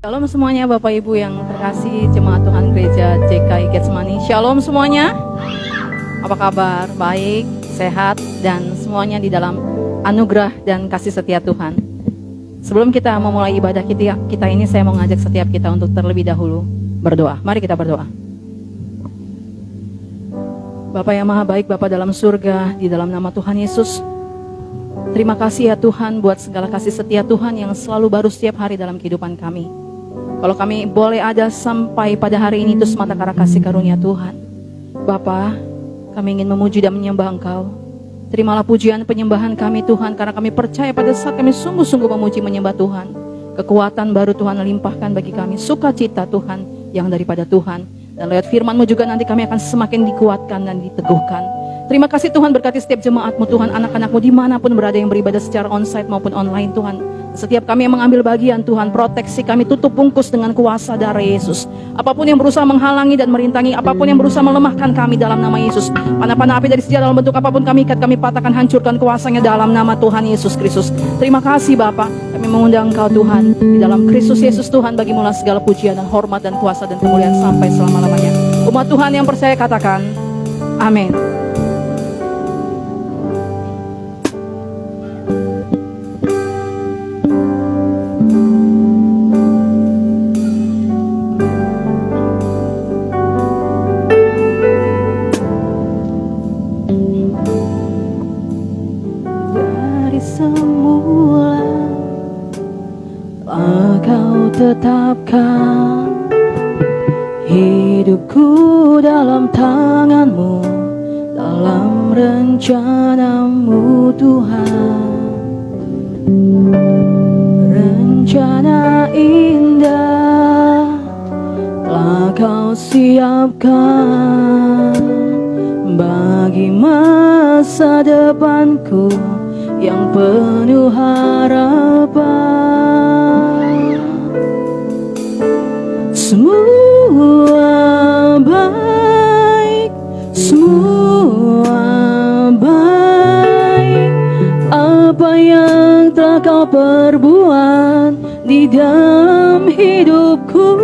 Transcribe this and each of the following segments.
Shalom semuanya Bapak Ibu yang terkasih, jemaat Tuhan Gereja JKI Getsemani. Shalom semuanya. Apa kabar? Baik, sehat, dan semuanya di dalam anugerah dan kasih setia Tuhan. Sebelum kita memulai ibadah kita ini, saya mau ngajak setiap kita untuk terlebih dahulu berdoa. Mari kita berdoa. Bapa yang maha baik, Bapa dalam surga, di dalam nama Tuhan Yesus, terima kasih ya Tuhan buat segala kasih setia Tuhan yang selalu baru setiap hari dalam kehidupan kami. Kalau kami boleh ada sampai pada hari ini itu semata karena kasih karunia Tuhan. Bapa, kami ingin memuji dan menyembah Engkau. Terimalah pujian penyembahan kami Tuhan, karena kami percaya pada saat kami sungguh-sungguh memuji menyembah Tuhan, kekuatan baru Tuhan limpahkan bagi kami, sukacita Tuhan yang daripada Tuhan. Dan lewat firman-Mu juga nanti kami akan semakin dikuatkan dan diteguhkan. Terima kasih Tuhan, berkati setiap jemaat-Mu Tuhan, anak-anak-Mu dimanapun berada yang beribadah secara onsite maupun online Tuhan. Setiap kami yang mengambil bagian Tuhan, proteksi kami, tutup bungkus dengan kuasa darah Yesus. Apapun yang berusaha menghalangi dan merintangi, apapun yang berusaha melemahkan kami dalam nama Yesus, panah-panah api dari senjata dalam bentuk apapun kami ikat, kami patahkan, hancurkan kuasanya dalam nama Tuhan Yesus Kristus. Terima kasih Bapa, kami mengundang Engkau Tuhan, di dalam Kristus Yesus Tuhan, bagimulah segala pujian dan hormat dan kuasa dan kemuliaan sampai selama-lamanya. Umat Tuhan yang percaya katakan, amin. Tetapkan hidupku dalam tangan-Mu, dalam rencana-Mu Tuhan. Rencana indah telah Kau siapkan bagi masa depanku yang penuh harapan. Semua baik, semua baik. Apa yang telah Kau perbuat di dalam hidupku,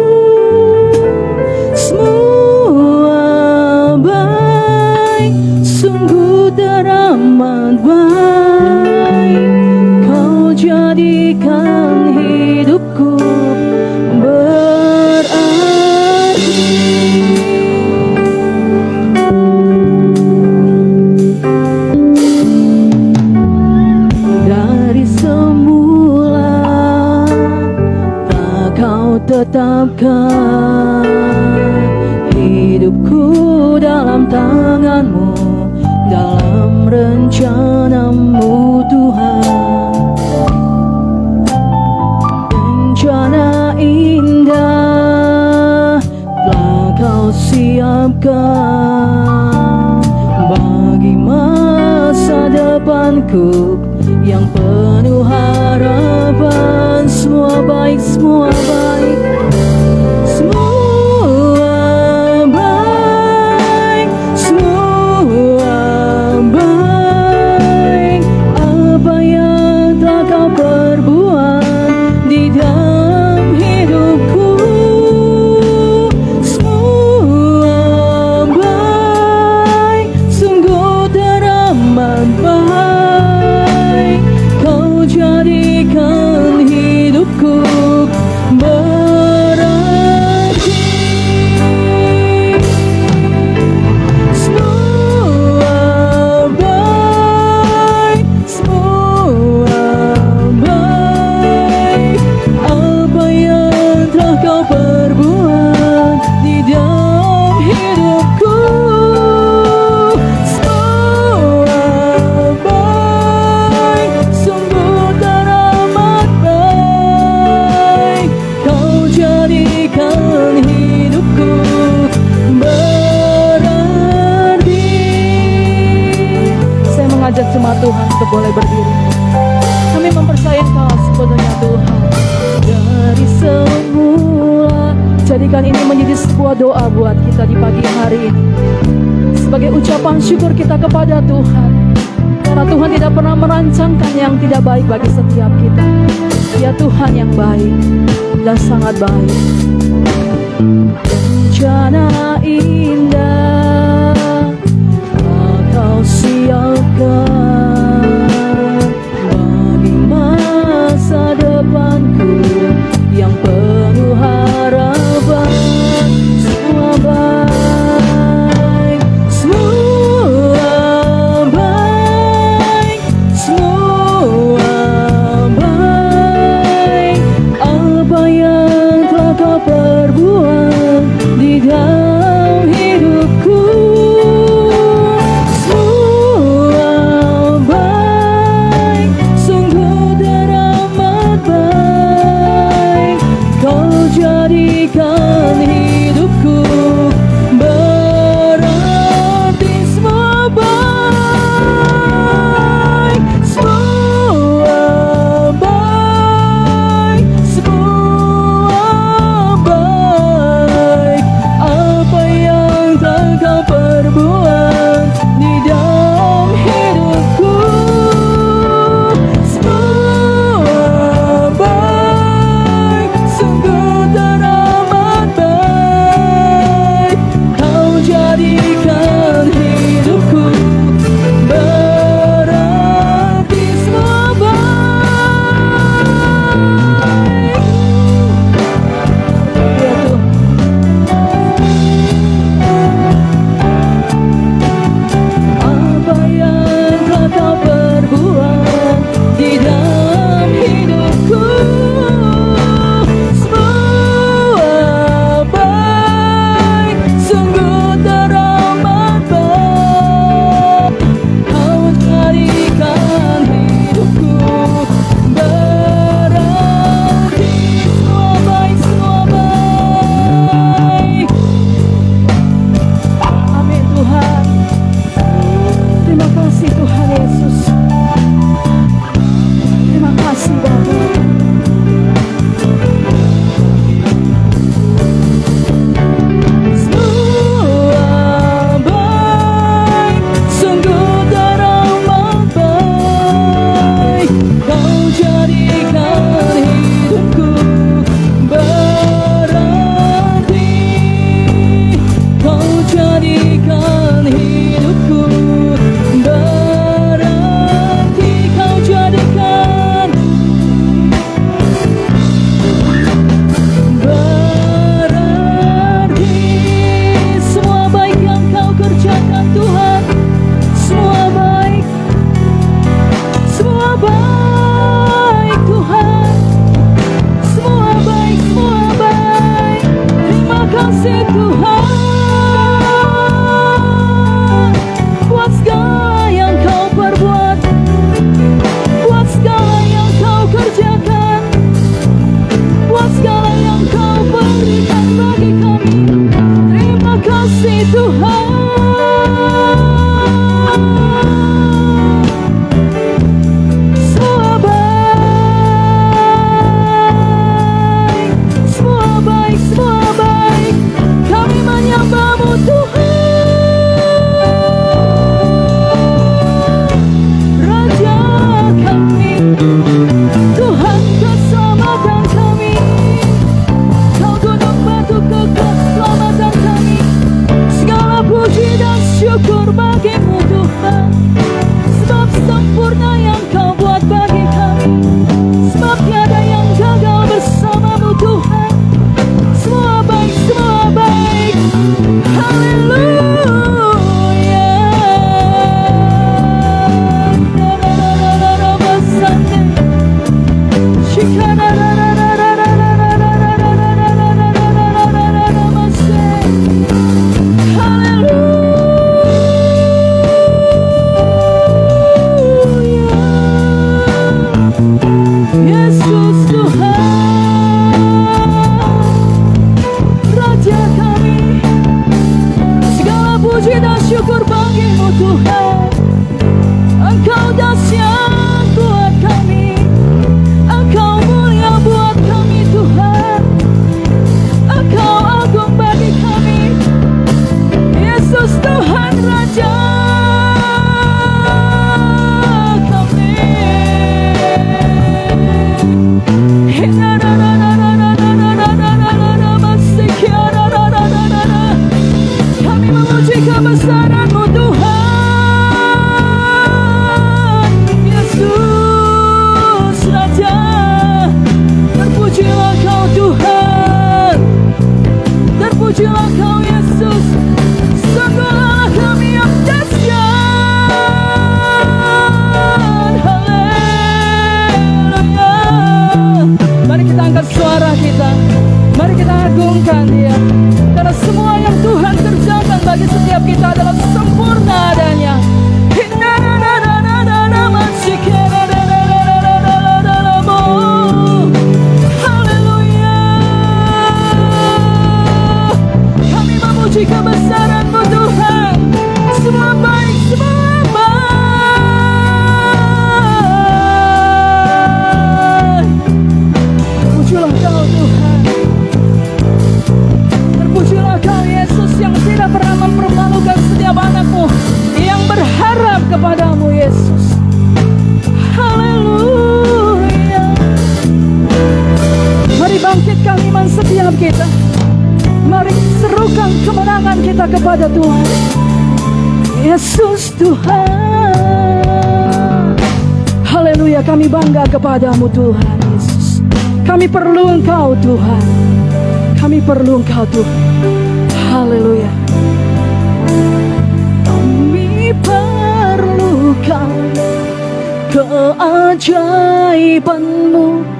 semua baik, sungguh teramat baik. Kau jadikan hidupku tetapkan hidupku dalam tangan-Mu, dalam rencana-Mu Tuhan. Rencana indah telah Kau siapkan bagi masa depanku yang penuh harapan. Semua baik, semua baik, semua baik, semua baik. Apa yang telah Kau perbuat di dalam hidupku, semua baik, sungguh teramat baik. Kau jadikan hidupku berarti. Semua baik, semua baik. Apa yang telah Kau perbuat di dalam hidupku, semua baik, sungguh teramat baik. Kau jadikan hidupku berarti. Saya mengajak jemaat Tuhan untuk boleh berdiri. Kami mempercayai Engkau sepenuhnya Tuhan. Dari semula, Jadikan ini menjadi sebuah doa buat kita di pagi hari ini, sebagai ucapan syukur kita kepada Tuhan, karena Tuhan tidak pernah merancangkan yang tidak baik bagi setiap kita. Ya Tuhan yang baik dan sangat baik. Rencana indah Kau siapkan bagi masa depanku yang penuh harapan. Semua baik, semua baik, semua baik. Apa yang telah kau perbuat di dalam hidup terpujilah Kau Yesus. Sungguhlah kami yang dahsyat. Haleluya. Mari kita angkat suara kita, mari kita agungkan Dia, karena semua yang Tuhan kerjakan bagi setiap kita adalah sempurna adanya. Haleluya. Kami memuji kebesaran-Mu Tuhan. Semua baik, semua baik. Terpujilah Kau Tuhan. Terpujilah Kau Yesus yang tidak pernah mempermalukan setiap anak-Mu yang berharap kepadamu Yesus. Haleluya. Mari bangkitkan iman setiap kita. Mari serukan kemenangan kita kepada Tuhan. Yesus Tuhan. Haleluya, kami bangga kepadamu Tuhan Yesus. Kami perlu Engkau Tuhan. Kami perlu Engkau Tuhan. Haleluya. Kami perlukan keajaiban-Mu.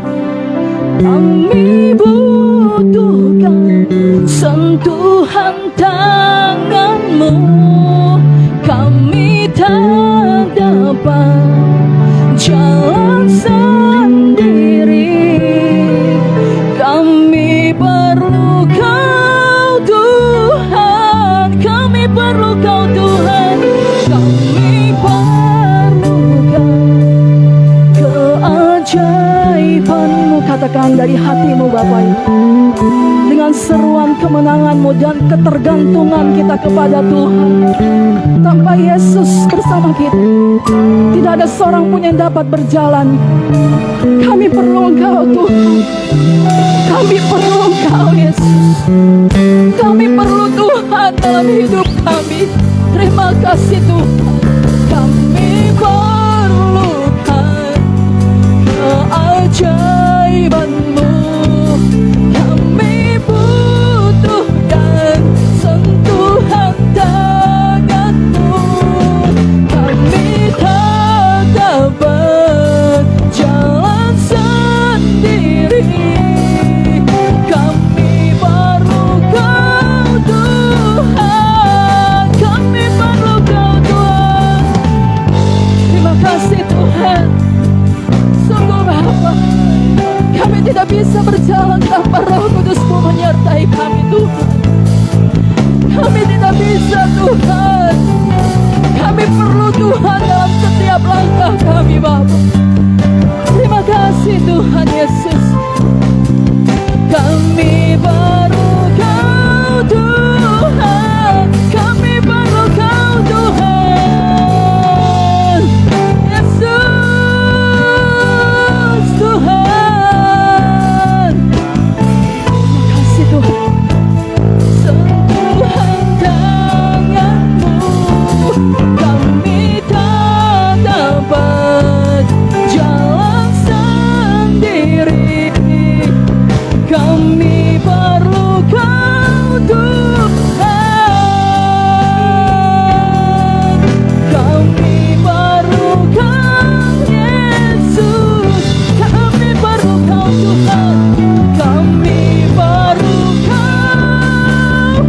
Kami butuhkan sentuhan tangan-Mu. Kami tak dapat jalan sendiri. Kami perlu Kau Tuhan. Kami perlu Kau Tuhan. Kami perlukan keajaiban-Mu. Katakan dari hatimu Bapak Ibu, dengan seruan kemenangan-Mu dan ketergantungan kita kepada Tuhan. Tanpa Yesus bersama kita, tidak ada seorang pun yang dapat berjalan. Kami perlu Engkau Tuhan. Kami perlu Engkau Yesus. Kami perlu Tuhan dalam hidup kami. Terima kasih Tuhan. Kami perlukan keajaiban-Mu. Kami butuhkan sentuhan tangan-Mu. Kami tak dapat jalan sendiri. Kami perlu Kau Tuhan. Kami perlu Kau Tuhan. Terima kasih Tuhan. Sungguh Bapa, kami tidak bisa berjalan tanpa Roh Kudus-Mu menyertai kami Tuhan. Kami tidak bisa Tuhan. Kami perlu Tuhan dalam setiap langkah kami Bapa. Terima kasih Tuhan Yesus. Kami perlu Kau Tuhan. Kami perlu Kau Tuhan. Yesus Tuhan. Terima kasih Tuhan. Sentuhan tangan-Mu. Kami tak dapat jalan sendiri. Kami perlu Kau Tuhan. Kami perlu Kau Yesus. Kami perlu Kau Tuhan. Kami perlu Kau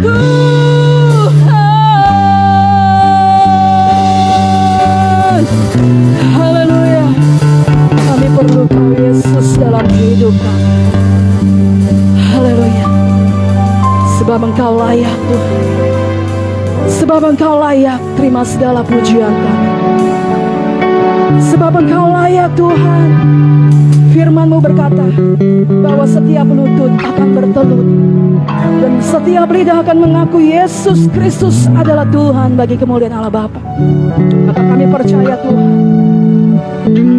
Tuhan. Haleluya. Kami perlu Kau Yesus dalam hidup kami. Haleluya. Sebab Engkau layak Tuhan. Sebab Engkau layak terima segala pujian kami. Sebab Engkau layak Tuhan. Firman-Mu berkata bahwa setiap lutut akan bertelut dan setiap lidah akan mengaku Yesus Kristus adalah Tuhan bagi kemuliaan Allah Bapa. Maka kami percaya Tuhan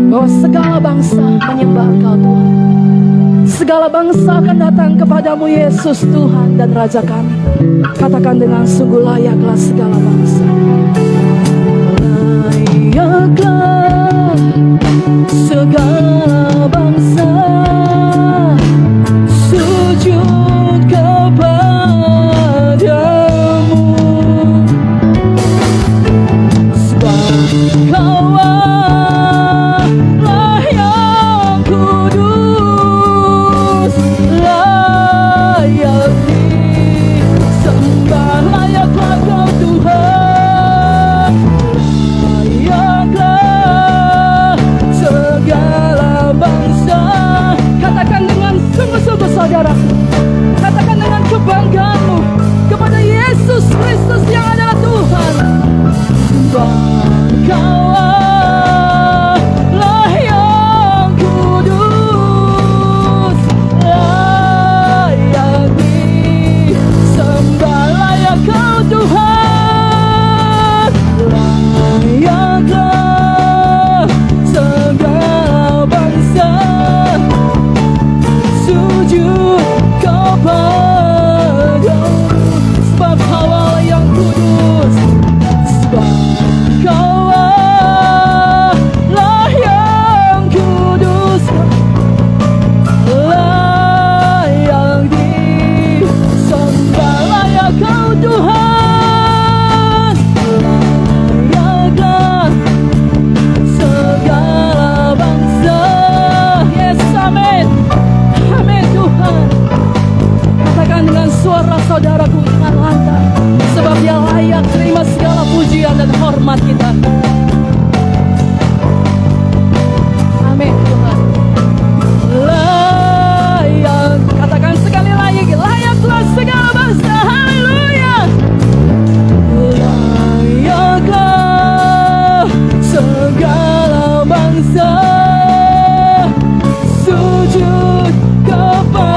bahwa segala bangsa menyembah Engkau Tuhan. Segala bangsa akan datang kepadamu Yesus Tuhan dan Raja kami. Katakan dengan sungguh layaklah segala bangsa. Layaklah segala bangsa sujud kepada bangsa sujud kepadamu,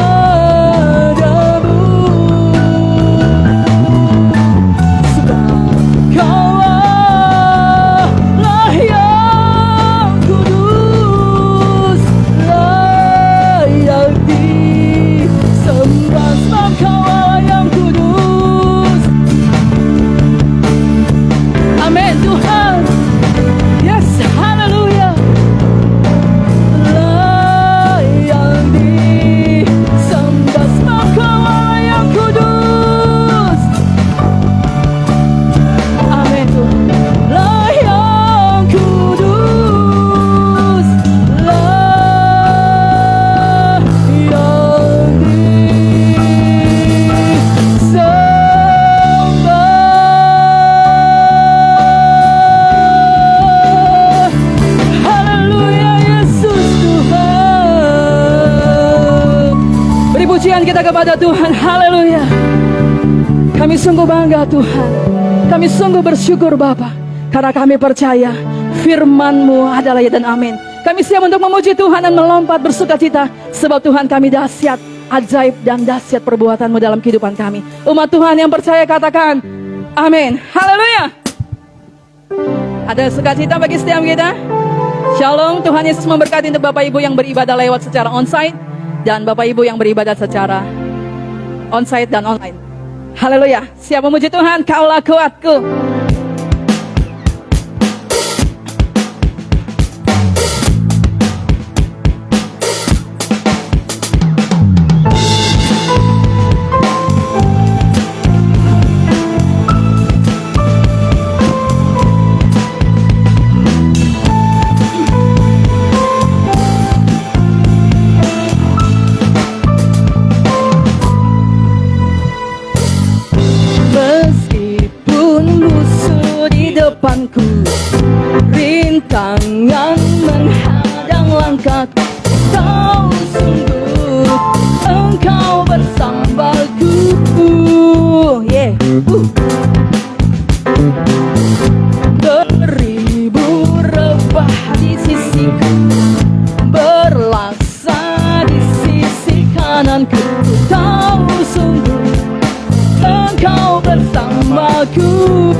sebab Kaulah yang kudus, layak disembah. Sebab Kaulah yang kudus. Amin Tuhan. Yes, haleluya. Layak disembah, sebab Kaulah yang kudus. Amin Tuhan. Layak kudus, layak disembah. Haleluya, Yesus Tuhan. Beri pujian kita kepada Tuhan. Haleluya. Kami sungguh bangga Tuhan. Kami sungguh bersyukur Bapa, karena kami percaya firman-Mu adalah ya dan amin. Kami siap untuk memuji Tuhan dan melompat bersuka cita, sebab Tuhan kami dahsyat, ajaib dan dahsyat perbuatan-Mu dalam kehidupan kami. Umat Tuhan yang percaya katakan amin. Haleluya. Ada sukacita bagi setiap kita. Shalom, Tuhan Yesus memberkati untuk Bapak Ibu yang beribadah lewat secara onsite dan Bapak Ibu yang beribadah secara onsite dan online. Haleluya. Siap memuji Tuhan. Kaulah kuatku. Meskipun musuh di depanku, rintangan menghadang langkahku, Kau sungguh Engkau bersamaku. Yeah. Beribu rebah di sisiku, berlaksa di sisi kananku, Kau sungguh Engkau bersamaku.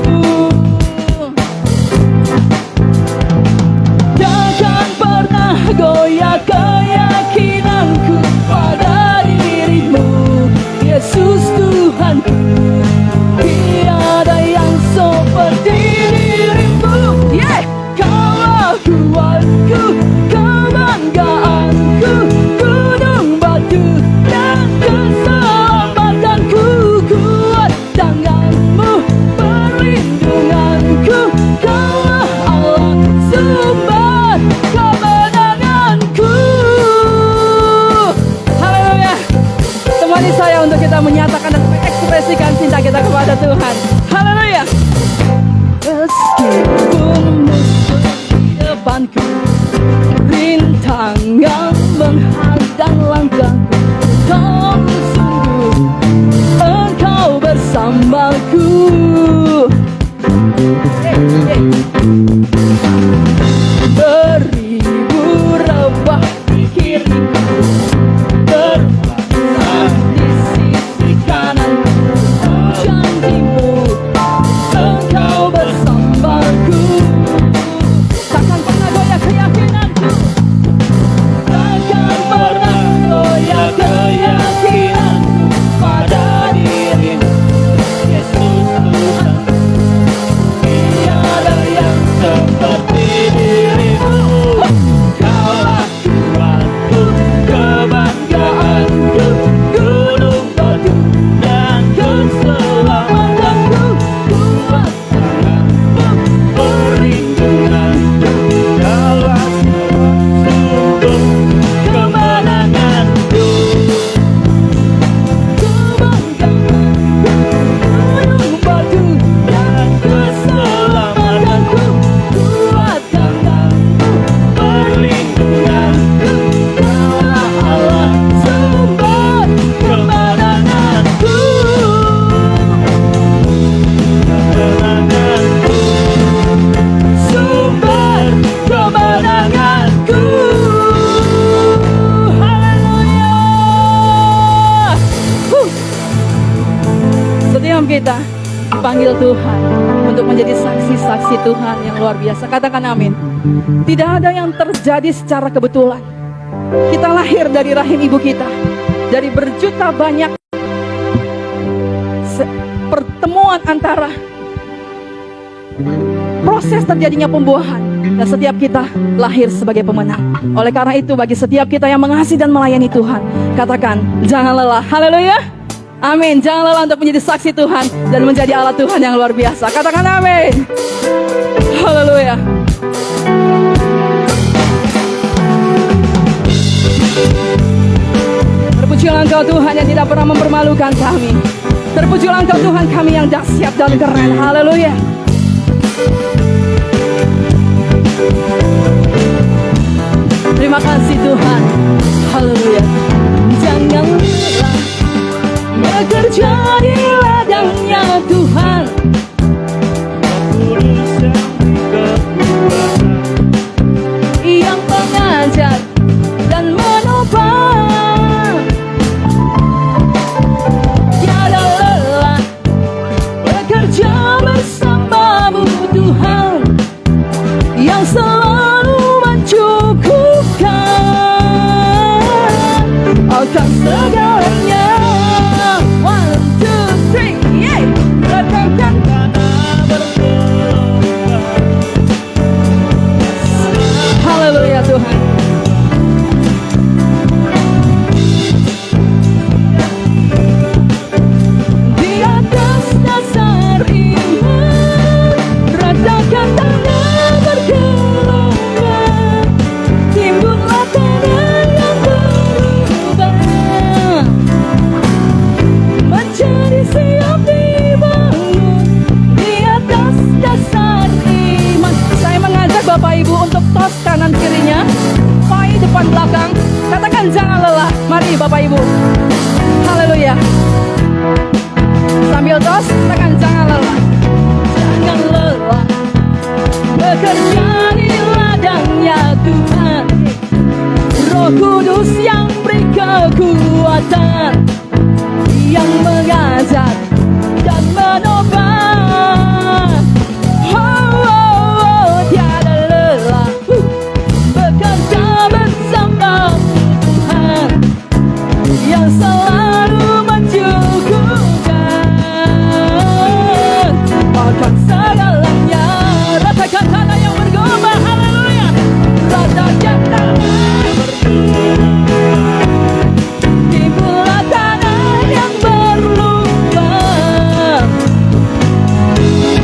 Takkan pernah goyah keyakinanku pada diri-Mu, Yesus Tuhanku. Tiada yang seperti diri-Mu. Yeah! Kaulah kuatku, kebanggaanku, gunung batu dan keselamatanku. Kuat tangan-Mu, perlindunganku, Kaulah Allah sumber kemenanganku. Haleluya. Temani saya untuk kita menyatakan dan mengekspresikan cinta kita kepada Tuhan. Haleluya. Meskipun musuh di depanku, rintangan menghadang langkahku, Kau sungguh Engkau bersamaku. Beribu rebah di kiriku, berlaksa di sisi kananku, janji-Mu dipanggil Tuhan untuk menjadi saksi-saksi Tuhan yang luar biasa. Katakan amin. Tidak ada yang terjadi secara kebetulan. Kita lahir dari rahim ibu kita, dari berjuta banyak pertemuan antara proses terjadinya pembuahan, dan setiap kita lahir sebagai pemenang. Oleh karena itu, bagi setiap kita yang mengasihi dan melayani Tuhan, katakan jangan lelah. Haleluya. Amin. Jangan lelah untuk menjadi saksi Tuhan dan menjadi alat Tuhan yang luar biasa. Katakan amin. Haleluya. Terpujilah Engkau Tuhan yang tidak pernah mempermalukan kami. Terpujilah Engkau Tuhan kami yang dahsyat dan keren. Haleluya. Terima kasih Tuhan. Haleluya. Jangan lelah bekerja di ladangnya Tuhan. Yang mengajar dan menopang. Tiada lelah bekerja bersamamu Tuhan, yang selalu mencukupkan akan segalanya. 1, 2, 3, yeah. Ratakan tanah bergelombang. Haleluya Tuhan. Di atas dasar iman, ratakan tanah bergelombang. Timbullah tanah yang berubah, menjadi siap dibangun di atas dasar iman. Saya mengajak Bapak Ibu untuk tos kanan kirinya, pai depan belakang. Katakan jangan lelah. Mari Bapak Ibu. Haleluya. Sambil tos, katakan jangan lelah. Jangan lelah bekerja di ladangnya Tuhan. Roh Kudus yang beri kekuatan, yang mengajar dan menopang. Tiada lelah bekerja bersama Tuhan, yang selalu mencukupkan akan segalanya. Ratakan tanah yang bergema. Haleluya. Ratakan tanah bergema. Timbullah tanah yang berlubang,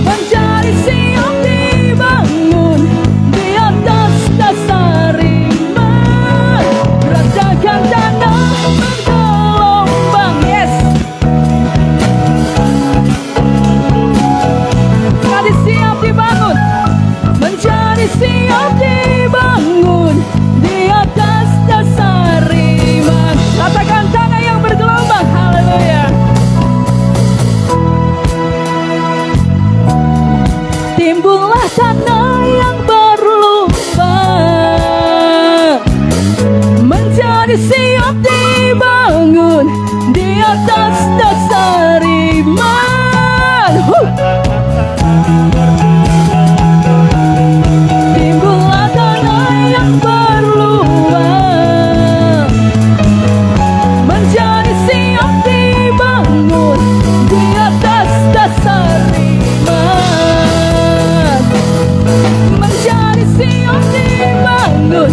menjadi siap dibangun di atas dasar iman. Ratakan tanah bergelombang. Yes. Menjadi siap dibangun, menjadi siap dibangun di atas dasar iman. Ratakan tanah yang bergelombang. Haleluya. Timbullah tanah yang berlubang, menjadi siap dibangun di atas dasar iman. Timbullah tanah yang berlubang, menjadi siap dibangun di atas dasar iman. Menjadi siap dibangun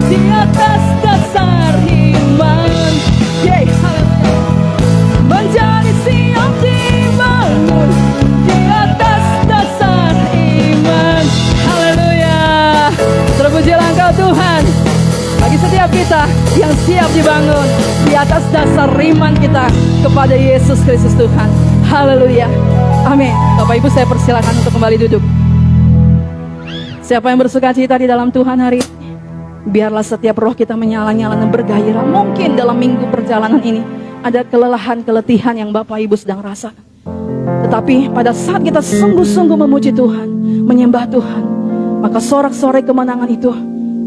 di atas dasar iman. Yeah, haleluya. Menjadi siap dibangun di atas dasar iman. Haleluya. Terpujilah Engkau Tuhan, bagi setiap kita yang siap dibangun di atas dasar iman kita kepada Yesus Kristus Tuhan. Haleluya. Amin. Bapak Ibu, saya persilakan untuk kembali duduk. Siapa yang bersuka cita di dalam Tuhan hari ini, biarlah setiap roh kita menyala-nyala dan bergairah. Mungkin dalam minggu perjalanan ini ada kelelahan, keletihan yang Bapak Ibu sedang rasakan. Tetapi pada saat kita sungguh-sungguh memuji Tuhan, menyembah Tuhan, maka sorak-sorai kemenangan itu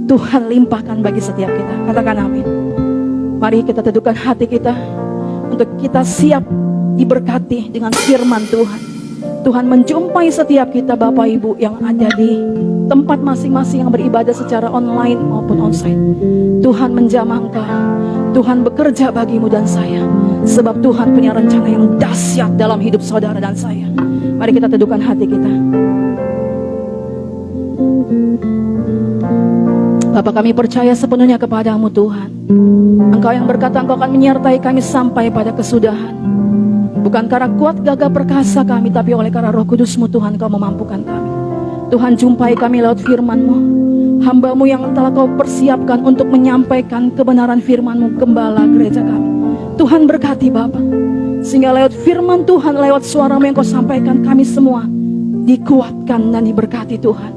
Tuhan limpahkan bagi setiap kita. Katakan amin. Mari kita teduhkan hati kita untuk kita siap diberkati dengan firman Tuhan. Tuhan menjumpai setiap kita Bapak Ibu yang ada di tempat masing-masing yang beribadah secara online maupun onsite. Tuhan menjamah Engkau, Tuhan bekerja bagimu dan saya, sebab Tuhan punya rencana yang dahsyat dalam hidup saudara dan saya. Mari kita teduhkan hati kita. Bapa, kami percaya sepenuhnya kepadamu Tuhan. Engkau yang berkata Engkau akan menyertai kami sampai pada kesudahan. Bukan karena kuat gagah perkasa kami, tapi oleh karena Roh Kudus-Mu Tuhan Kau memampukan kami. Tuhan, jumpai kami lewat firman-Mu, hamba-Mu yang telah Kau persiapkan untuk menyampaikan kebenaran firman-Mu, gembala gereja kami. Tuhan berkati Bapa, sehingga lewat firman Tuhan, lewat suara-Mu yang Kau sampaikan, kami semua dikuatkan dan diberkati Tuhan.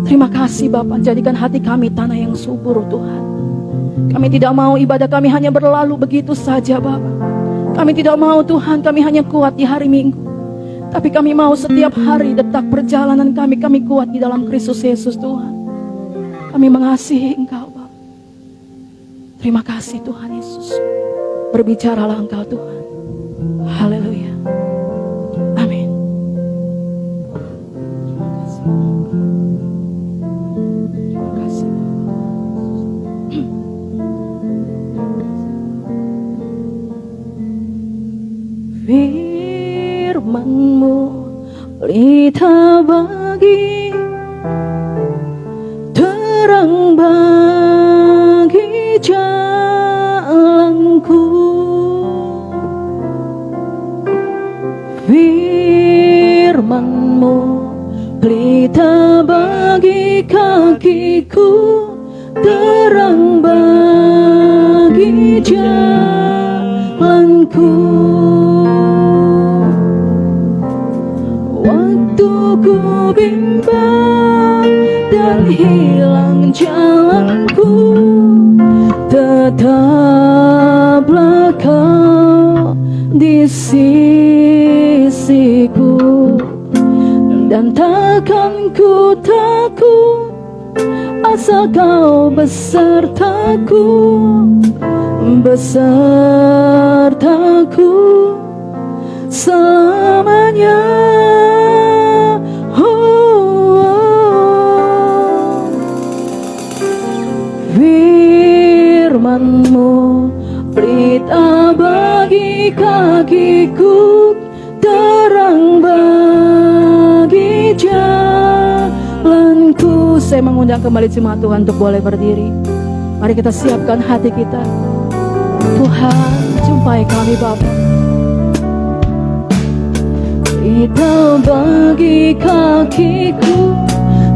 Terima kasih Bapa, jadikan hati kami tanah yang subur Tuhan. Kami tidak mau ibadah kami hanya berlalu begitu saja Bapa. Kami tidak mau Tuhan kami hanya kuat di hari Minggu, tapi kami mau setiap hari detak perjalanan kami kuat di dalam Kristus Yesus Tuhan. Kami mengasihi Engkau Bapa. Terima kasih Tuhan Yesus. Berbicaralah Engkau Tuhan. Haleluya. Amin. Terima kasih. Firman-Mu pelita bagi, terang bagi jalanku. Firman-Mu pelita bagi kakiku, terang bagi jalanku. Waktu ku bimbang dan hilang jalanku, tetaplah Kau di sisiku, dan takkan ku takut asal Kau besertaku, besertaku selamanya. Firman-Mu pelita bagi kakiku, terang bagi jalanku. Saya mengundang kembali jemaat Tuhan untuk boleh berdiri. Mari kita siapkan hati kita. Tuhan, jumpai kami Bapa. Pelita bagi kakiku,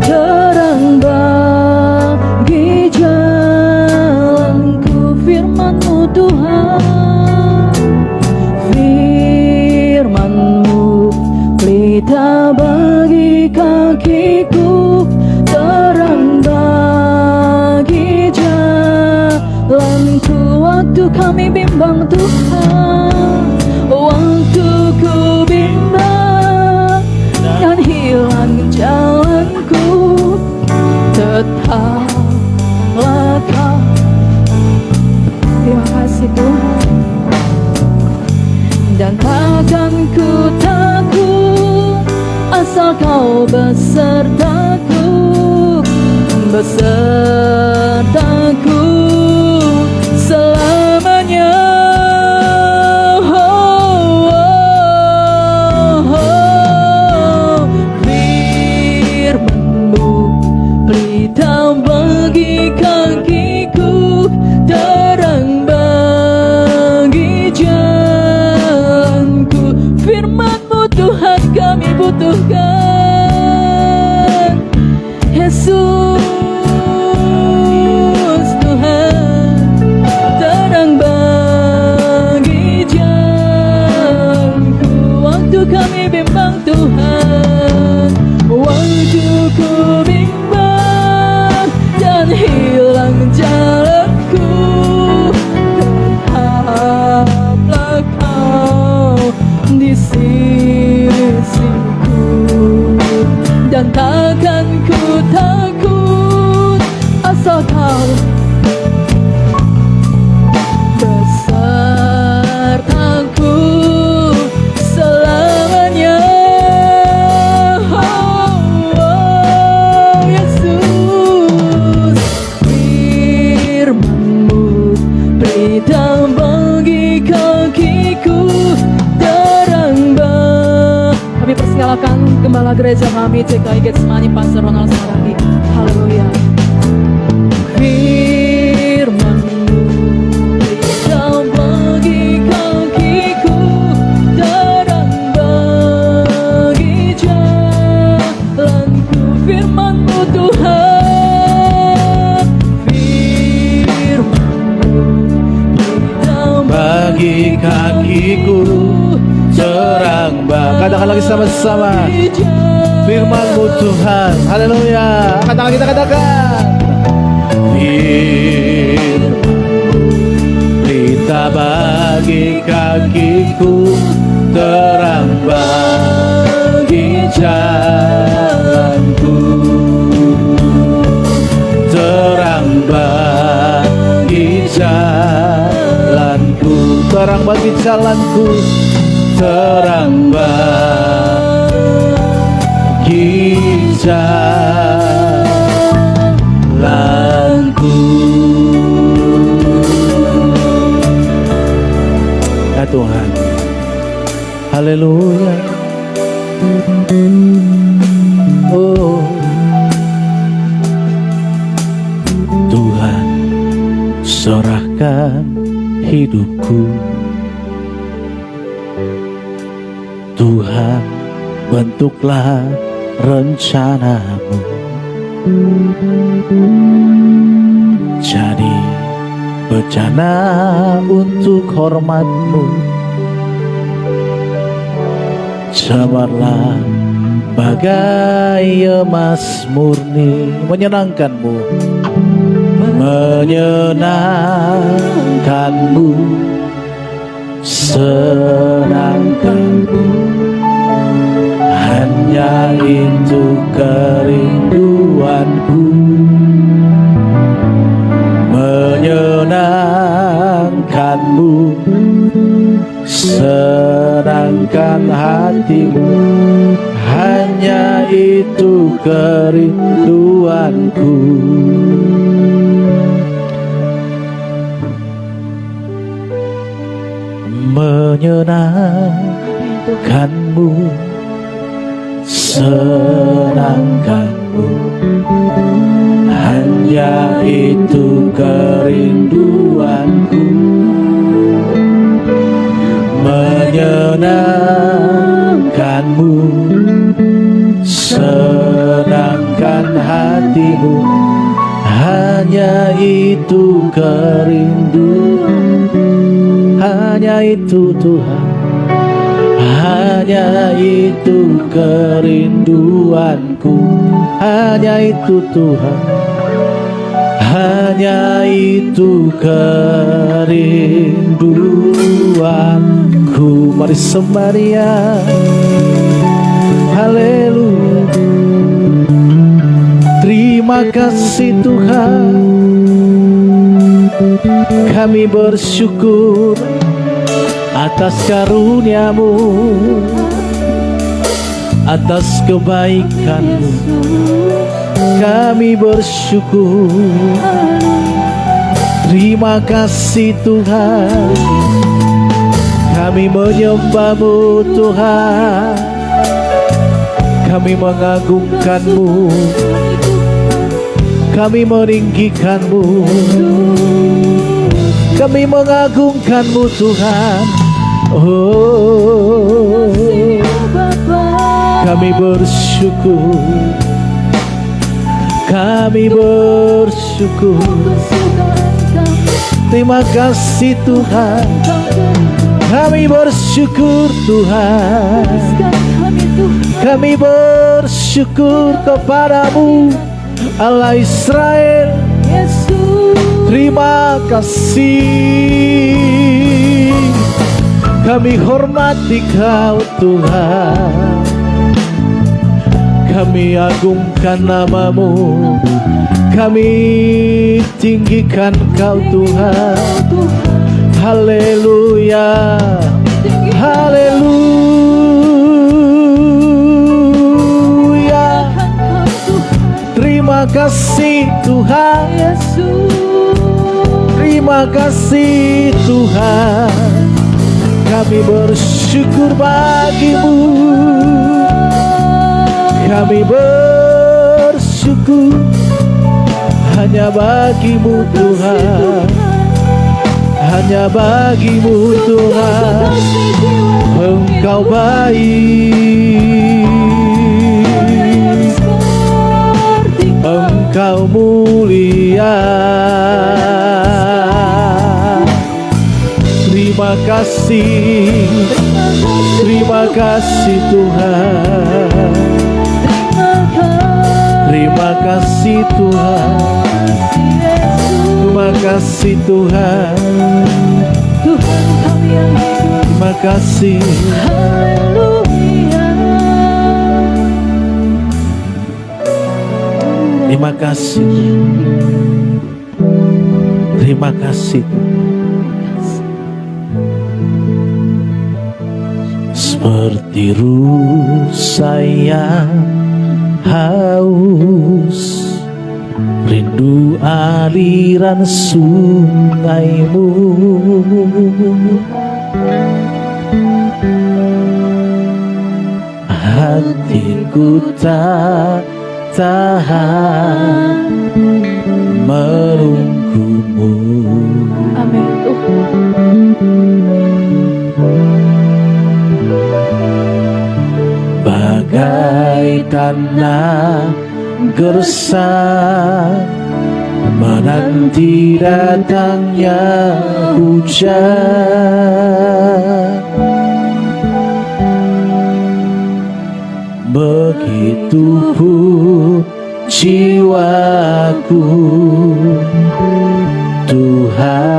terang bagi jalanku. Firman-Mu Tuhan, firman-Mu pelita bagi kakiku, terang bagi jalanku. Waktu kami bimbang Tuhan, waktu ku bimbang dan hilang jalanku, tetaplah Kau. Terima kasih Tuhan. Dan takkan ku takut asal Kau besertaku, besertaku selamanya. Firman-Mu pelita bagi kakiku, terang bagi jalanku. Firman-Mu Tuhan kami butuhkan, Yesus. Gembalakan gembala gereja kami CKI Getsemani Panser Ronald Saragi. Haleluya. Firman-Mu beritahu bagi kakiku, terang bagi jalanku. Firman-Mu Tuhan, Firman-Mu beritahu bagi kakiku, terang bagi. Katakan lagi sama-sama. Firman-Mu Tuhan. Haleluya. Katakan, kita katakan. Berita bagi kakiku, terang bagi jalanku, terang bagi jalanku, terang bagi jalanku, terang bagi jalanku. Ya Tuhan, haleluya. Oh Tuhan, serahkan hidupku. Tuhan, bentuklah rencana-Mu jadi bejana untuk hormat-Mu. Cemarlah bagai emas murni, menyenangkan-Mu, menyenangkan-Mu, senangkan-Mu. Hanya itu kerinduanku, menyenangkan-Mu, senangkan hati-Mu. Hanya itu kerinduanku. Menyenangkan-Mu, senangkan-Mu. Hanya itu kerinduanku. Menyenangkan-Mu, senangkan hati-Mu. Hanya itu kerinduan. Hanya itu Tuhan, hanya itu kerinduanku. Hanya itu Tuhan, hanya itu kerinduanku. Mari sembah Dia. Haleluya. Terima kasih Tuhan, kami bersyukur atas karunia-Mu, atas kebaikan-Mu. Kami bersyukur. Terima kasih Tuhan, kami menyembah-Mu Tuhan. Kami mengagungkan-Mu, kami meninggikan-Mu, kami mengagungkan-Mu Tuhan. Oh, kami bersyukur, kami bersyukur. Terima kasih Tuhan, kami bersyukur Tuhan. Kami bersyukur kepada-Mu Allah Israel. Terima kasih. Kami hormati Kau Tuhan, kami agungkan nama-Mu, kami tinggikan Kau Tuhan. Haleluya, haleluya. Terima kasih Tuhan, terima kasih Tuhan. Kami bersyukur bagi-Mu. Kami bersyukur hanya bagimu Tuhan, hanya bagimu Tuhan. Engkau baik, Engkau mulia. Terima kasih Tuhan. Terima kasih Tuhan. Terima kasih Tuhan. Terima kasih. Terima kasih. Terima kasih. Seperti rusa yang haus, rindu aliran sungaimu. Hatiku tak tahan menunggumu. Amin Tuhan. Bagai tanah gersang menanti datangnya hujan, begitupun jiwaku Tuhan.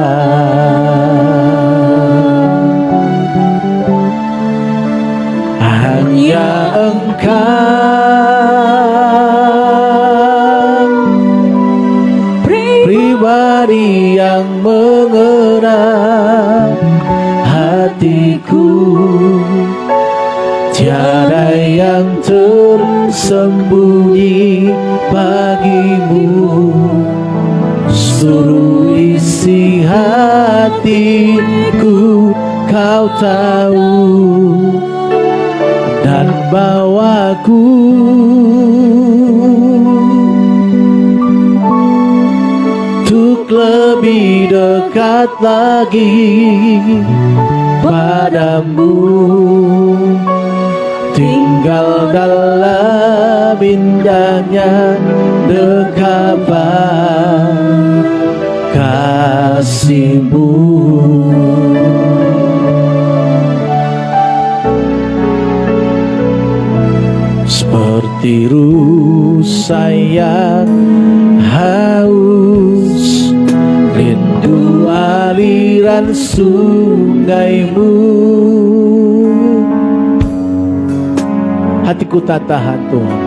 Hanya Engkau pribadi yang mengenal hatiku. Tiada yang tersembunyi bagimu, seluruh isi hatiku Kau tahu, dan bawaku untuk lebih dekat lagi padamu, tinggal dalam indahnya dekapan kasih-Mu. Seperti rusa yang haus, rindu aliran sungaimu. Hatiku tak tahan Tuhan,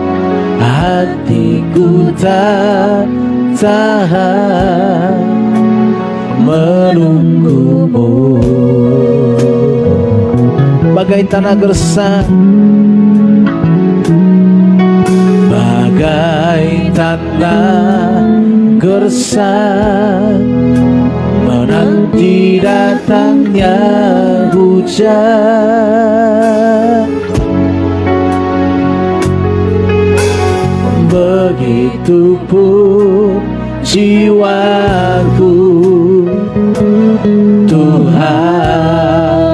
hatiku tak tahan menunggumu. Bagai tanah gersang, bagai tanah gersang menanti datangnya hujan, begitupun jiwaku Tuhan.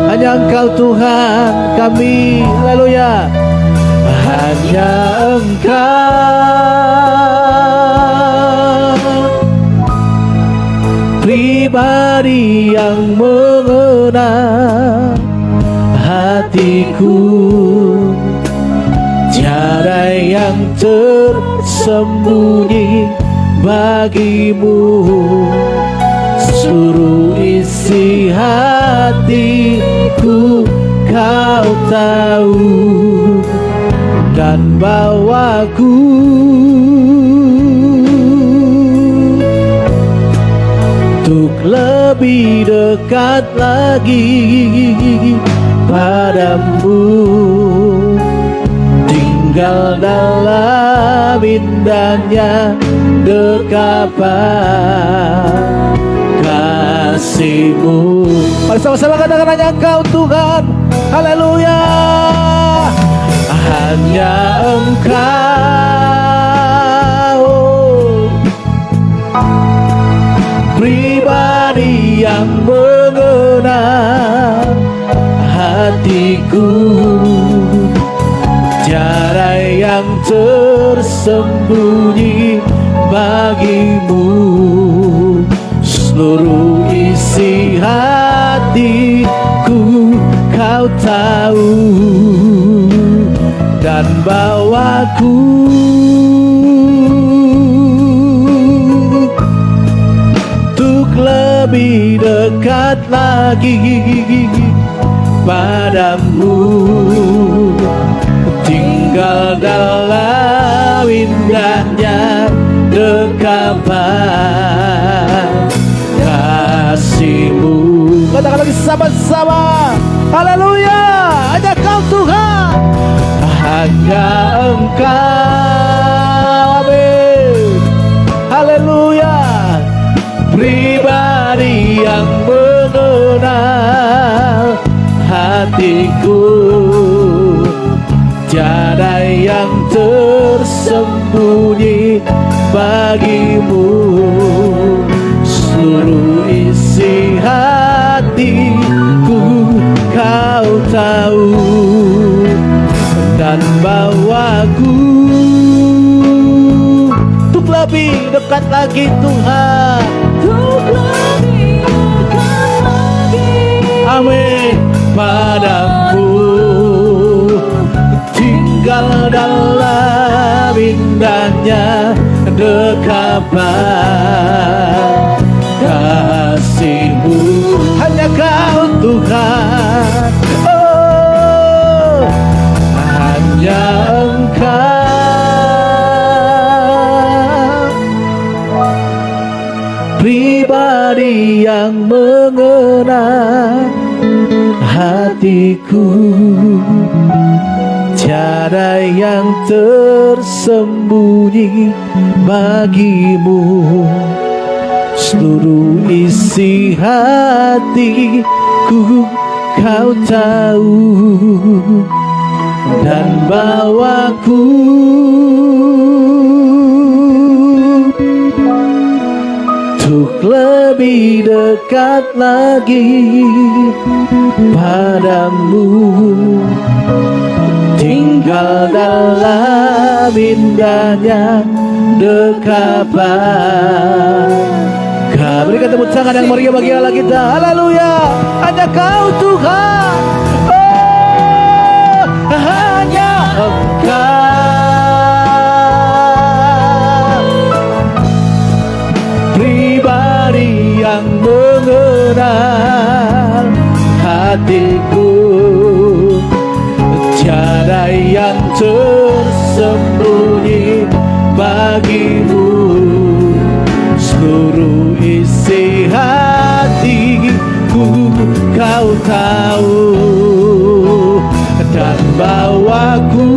Hanya Engkau Tuhan kami, haleluya. Hanya Engkau pribadi yang mengenal hatiku. Tiada yang tersembunyi bagimu, seluruh isi hatiku Kau tahu, dan bawaku untuk lebih dekat lagi padamu, tinggal dalam indahnya dekapan kasih-Mu. Mari sama-sama katakan hanya Engkau Tuhan, haleluya. hanya Engkau, pribadi yang mengenal hatiku. Tiada yang tersembunyi bagimu, seluruh isi hatiku Kau tahu, dan bawaku untuk lebih dekat lagi padamu, tinggal dalam indahnya dekapan kasih-Mu. Katakan lagi sama-sama, haleluya. Hanya Kau Tuhan, hanya Engkau, amin, haleluya. Pribadi yang mengenal hatiku, tiada yang tersembunyi bagimu, seluruh isi hatiku Kau tahu, dan bawaku untuk lebih dekat lagi Tuhan, Untuk lebih dekat lagi amin, padamu, tinggal dalam indahnya dekapan kasih-Mu. Hanya Kau Tuhan, oh, hanya Engkau, pribadi yang mengenal hatiku. Tiada yang tersembunyi bagimu, seluruh isi hatiku Kau tahu, dan bawaku untuk lebih dekat lagi padamu, tinggal dalam indahnya dekapan. Berikan tepuk tangan yang meriah bagi Allah kita, haleluya. Hanya Kau Tuhan, oh, hanya Engkau, pribadi yang mengenal hatiku, tiada yang tersembunyi bagimu, seluruh isi hatiku Kau tahu, dan bawaku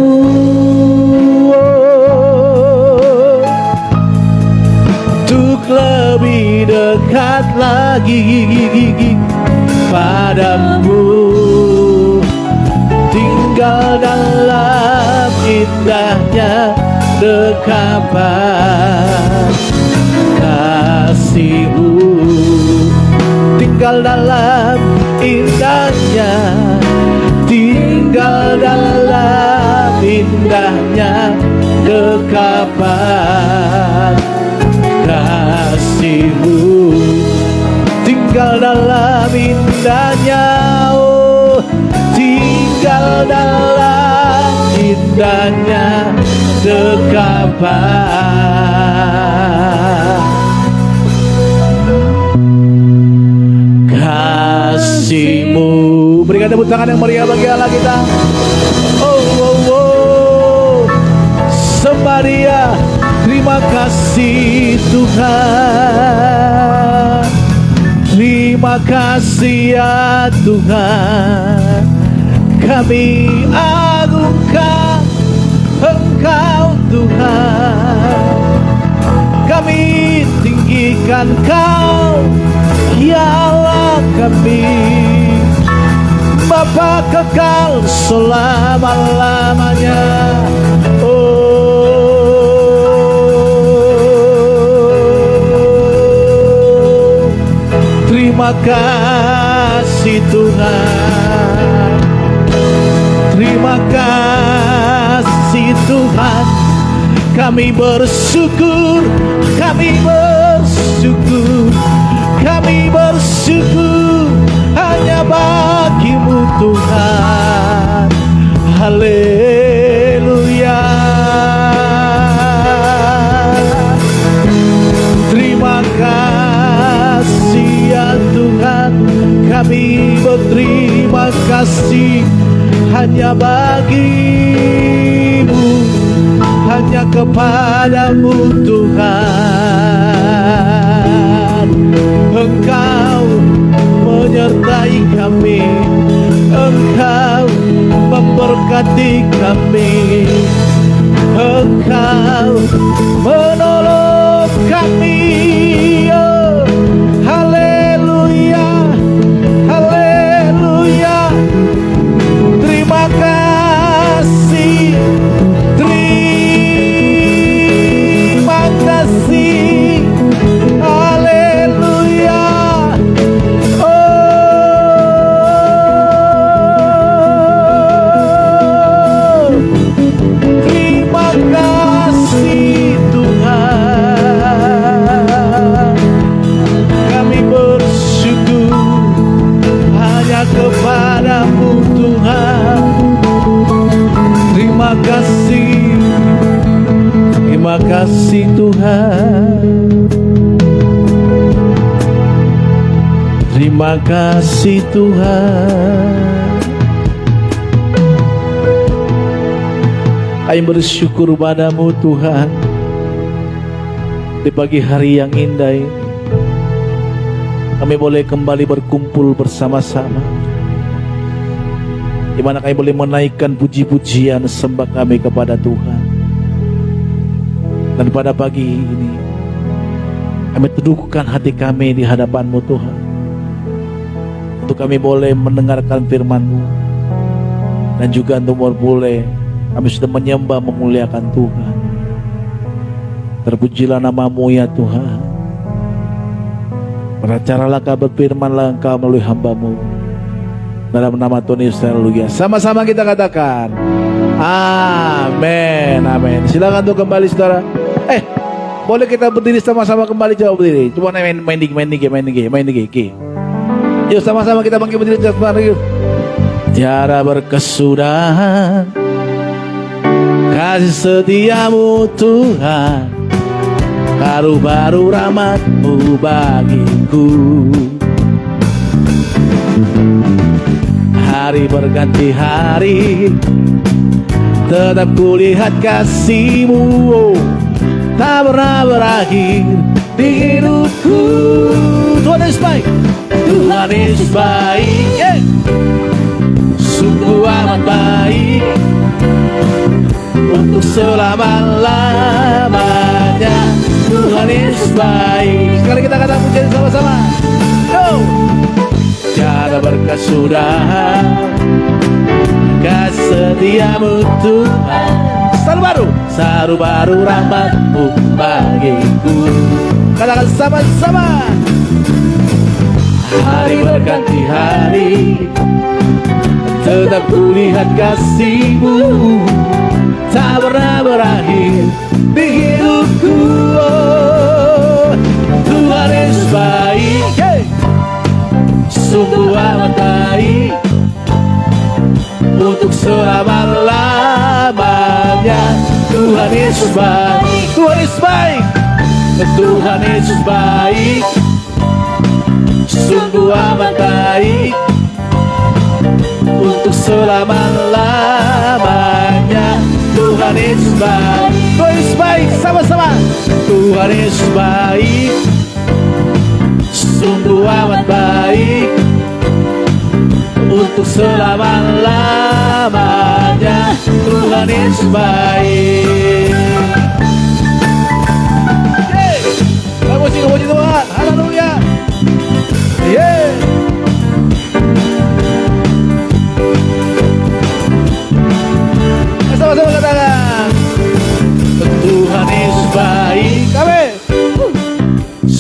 untuk lebih dekat lagi padamu, tinggal dalam indahnya dekapan kasih-Mu, tinggal dalam indahnya, tinggal dalam indahnya dekapan kasih-Mu, tinggal dalam indahnya, oh, tinggal dalam indahnya dekapan kasih-Mu. Berikan tepuk tangan yang meriah bagi Allah kita. Oh, oh, oh, sembah Dia. Terima kasih Tuhan, terima kasih ya Tuhan. Kami agungkan Engkau Tuhan, kami tinggikan Kau ya Allah kami. Bapa kekal selama-lamanya. Oh, terima kasih Tuhan. Terima kasih Tuhan. Kami bersyukur, kami bersyukur, kami bersyukur hanya bagi-Mu Tuhan. Haleluya. Terima kasih ya Tuhan. Kami berterima kasih hanya bagi-Mu, hanya kepadamu Tuhan. Engkau menyertai kami, Engkau memberkati kami, Engkau menolong kami. Oh, haleluya, haleluya. Terima kasih, terima kasih. Haleluya. Oh, terima kasih Tuhan. Kami bersyukur hanya kepadamu Tuhan. Terima kasih, terima kasih Tuhan. Terima kasih Tuhan. Kami bersyukur padamu Tuhan, di pagi hari yang indah ini kami boleh kembali berkumpul bersama-sama, di mana kami boleh menaikkan puji-pujian sembah kami kepada Tuhan. Dan pada pagi ini kami teduhkan hati kami di hadapan-Mu Tuhan, untuk kami boleh mendengarkan firman-Mu, dan juga untuk boleh kami sudah menyembah memuliakan Tuhan. Terpujilah nama-Mu ya Tuhan. Beracaralah Kau, berfirmanlah Engkau melalui hamba-Mu. Dalam nama Tuhan Yesus, haleluya. Sama-sama kita katakan amin, amin. Silakan untuk kembali saudara. Boleh kita berdiri sama-sama kembali, coba berdiri. Coba main dikit. Yuk sama-sama kita bangkit berdiri. Tiada berkesudahan kasih setiamu Tuhan, baru-baru rahmat-Mu bagiku. Hari berganti hari, tetap kulihat kasih-Mu, tak pernah berakhir di hidupku. Tuhan Yesus baik, Tuhan Yesus baik, sungguh amat baik, untuk selama-lamanya. Tuhan Yesus baik. Sekali kita kata pujian sama-sama. Go! Tiada berkesudahan kasih setiamu Tuhan, selalu baru rahmat-Mu bagiku. Katakan sama-sama. Hari berganti hari, tetap kulihat kasih-Mu, tak pernah berakhir di hidupku. Oh, Tuhan Yesus baik, sungguh amat baik, untuk selama-lamanya. Tuhan Yesus baik, Tuhan Yesus baik, Tuhan Yesus baik, sungguh amat baik, untuk selama-lamanya. Tuhan Yesus baik, Tuhan Yesus baik, sama-sama. Tuhan Yesus baik, sungguh amat baik, untuk selama-lamanya. Tuhan Yesus baik. Puji Tuhan, haleluya.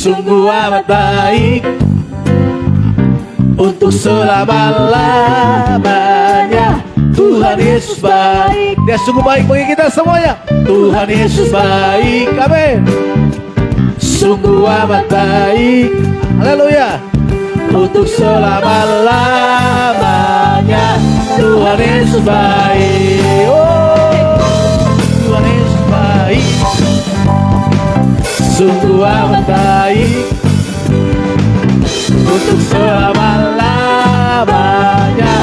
sungguh amat baik untuk selama-lamanya. Tuhan Yesus baik, Dia sungguh baik bagi kita semuanya. Tuhan Yesus baik, amin. Sungguh amat baik, haleluya, untuk selama-lamanya. Tuhan Yesus baik, oh, Tuhan Yesus baik, sungguh amat baik untuk selama-lamanya.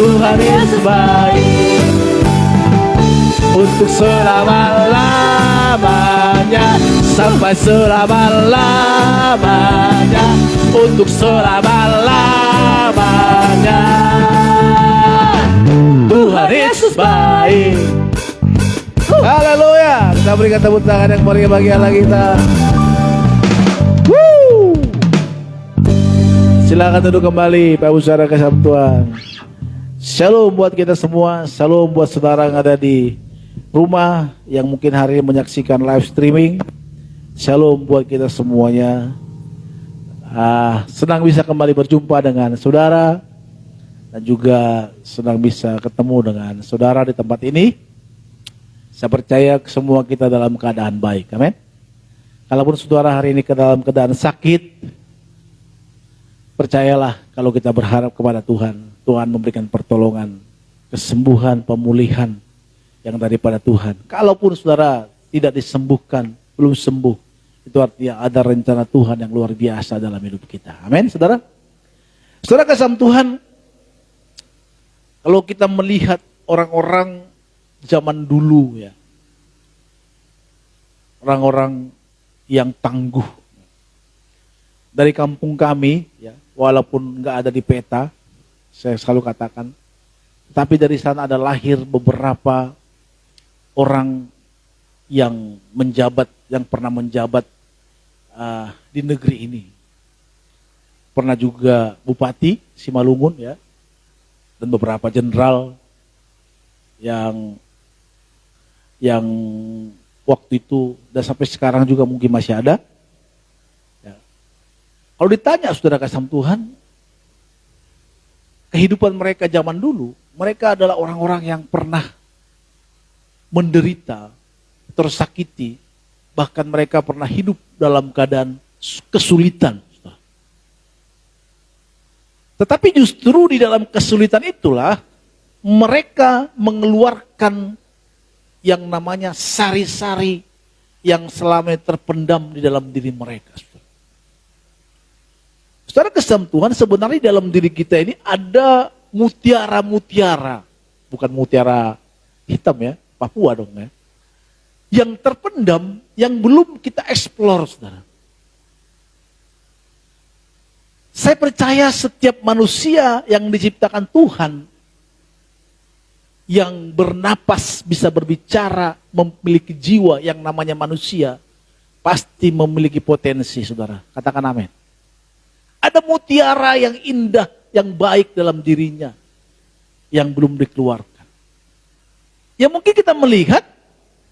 Tuhan Yesus baik untuk selama-lamanya, sampai selama-lamanya, untuk selama-lamanya. Tuhan Yesus baik. Haleluya. Kita berikan tepuk tangan yang meriah bagi Allah kita. Woo. Silakan duduk kembali, Pak Saudara kasih Tuhan. Shalom buat kita semua. Shalom buat saudara yang ada di rumah yang mungkin hari ini menyaksikan live streaming. Shalom buat kita semuanya. Senang bisa kembali berjumpa dengan saudara, dan juga senang bisa ketemu dengan saudara di tempat ini. Saya percaya semua kita dalam keadaan baik, amin. Kalaupun saudara hari ini dalam keadaan sakit, percayalah kalau kita berharap kepada Tuhan, Tuhan memberikan pertolongan, kesembuhan, pemulihan yang daripada Tuhan. Kalaupun saudara tidak disembuhkan, belum sembuh, itu artinya ada rencana Tuhan yang luar biasa dalam hidup kita. Amin, saudara. Saudara kasih Tuhan, kalau kita melihat orang-orang zaman dulu ya, orang-orang yang tangguh dari kampung kami ya, walaupun nggak ada di peta, saya selalu katakan, tapi dari sana ada lahir beberapa orang yang menjabat, yang pernah menjabat di negeri ini. Pernah juga Bupati Simalungun ya, dan beberapa jenderal yang waktu itu dan sampai sekarang juga mungkin masih ada. Ya. Kalau ditanya saudara kasih Tuhan, kehidupan mereka zaman dulu, mereka adalah orang-orang yang pernah menderita, tersakiti, bahkan mereka pernah hidup dalam keadaan kesulitan. Tetapi justru di dalam kesulitan itulah mereka mengeluarkan yang namanya sari-sari yang selama ini terpendam di dalam diri mereka. Saudara kasih Tuhan, sebenarnya dalam diri kita ini ada mutiara-mutiara, bukan mutiara hitam ya, Papua dong ya, yang terpendam, yang belum kita eksplor, saudara. Saya percaya setiap manusia yang diciptakan Tuhan, yang bernapas, bisa berbicara, memiliki jiwa yang namanya manusia, pasti memiliki potensi, saudara. Katakan amin. Ada mutiara yang indah, yang baik dalam dirinya, yang belum dikeluarkan. Ya mungkin kita melihat,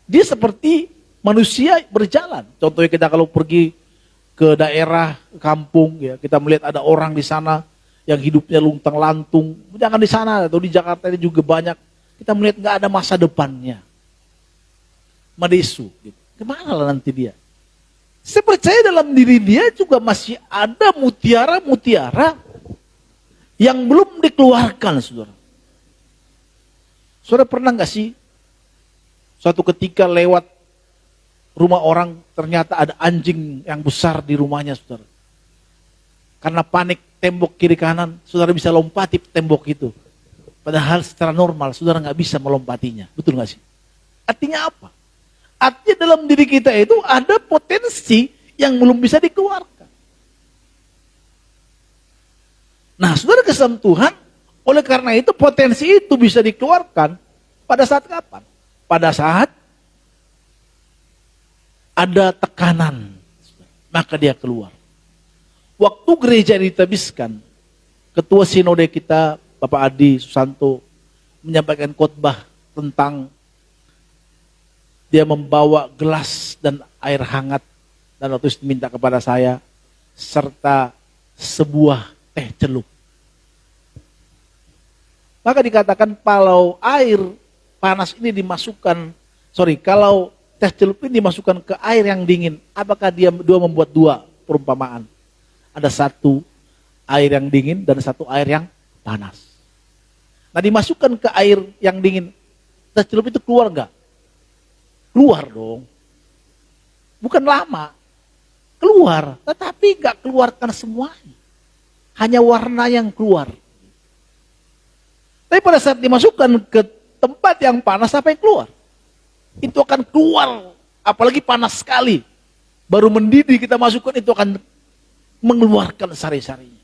dia seperti manusia berjalan. Contohnya kita kalau pergi ke daerah kampung ya, kita melihat ada orang di sana yang hidupnya luntang lantung. Jangan di sana atau di Jakarta ini juga banyak. Kita melihat nggak ada masa depannya. Madesu, gitu. Kemana lah nanti dia? Saya percaya dalam diri dia juga masih ada mutiara-mutiara yang belum dikeluarkan, saudara. Saudara pernah nggak sih suatu ketika lewat rumah orang, ternyata ada anjing yang besar di rumahnya, saudara. Karena panik tembok kiri kanan, saudara bisa lompati tembok itu. Padahal secara normal, saudara nggak bisa melompatinya. Betul nggak sih? Artinya apa? Artinya dalam diri kita itu ada potensi yang belum bisa dikeluarkan. Nah, saudara kasih Tuhan, oleh karena itu potensi itu bisa dikeluarkan pada saat kapan? Pada saat ada tekanan, maka dia keluar. Waktu gereja ditabiskan, ketua sinode kita, Bapak Adi Susanto, menyampaikan khotbah tentang dia membawa gelas dan air hangat, dan waktu itu minta kepada saya, serta sebuah teh celup. Maka dikatakan kalau air panas ini kalau teh celup ini dimasukkan ke air yang dingin, apakah dia membuat dua perumpamaan? Ada satu air yang dingin dan satu air yang panas. Nah, dimasukkan ke air yang dingin, teh celup itu keluar nggak? Keluar dong. Bukan lama. Keluar, tetapi nggak keluarkan semuanya. Hanya warna yang keluar. Tapi pada saat dimasukkan ke tempat yang panas, apa yang keluar? Itu akan keluar, apalagi panas sekali. Baru mendidih kita masukkan, itu akan mengeluarkan sari-sarinya.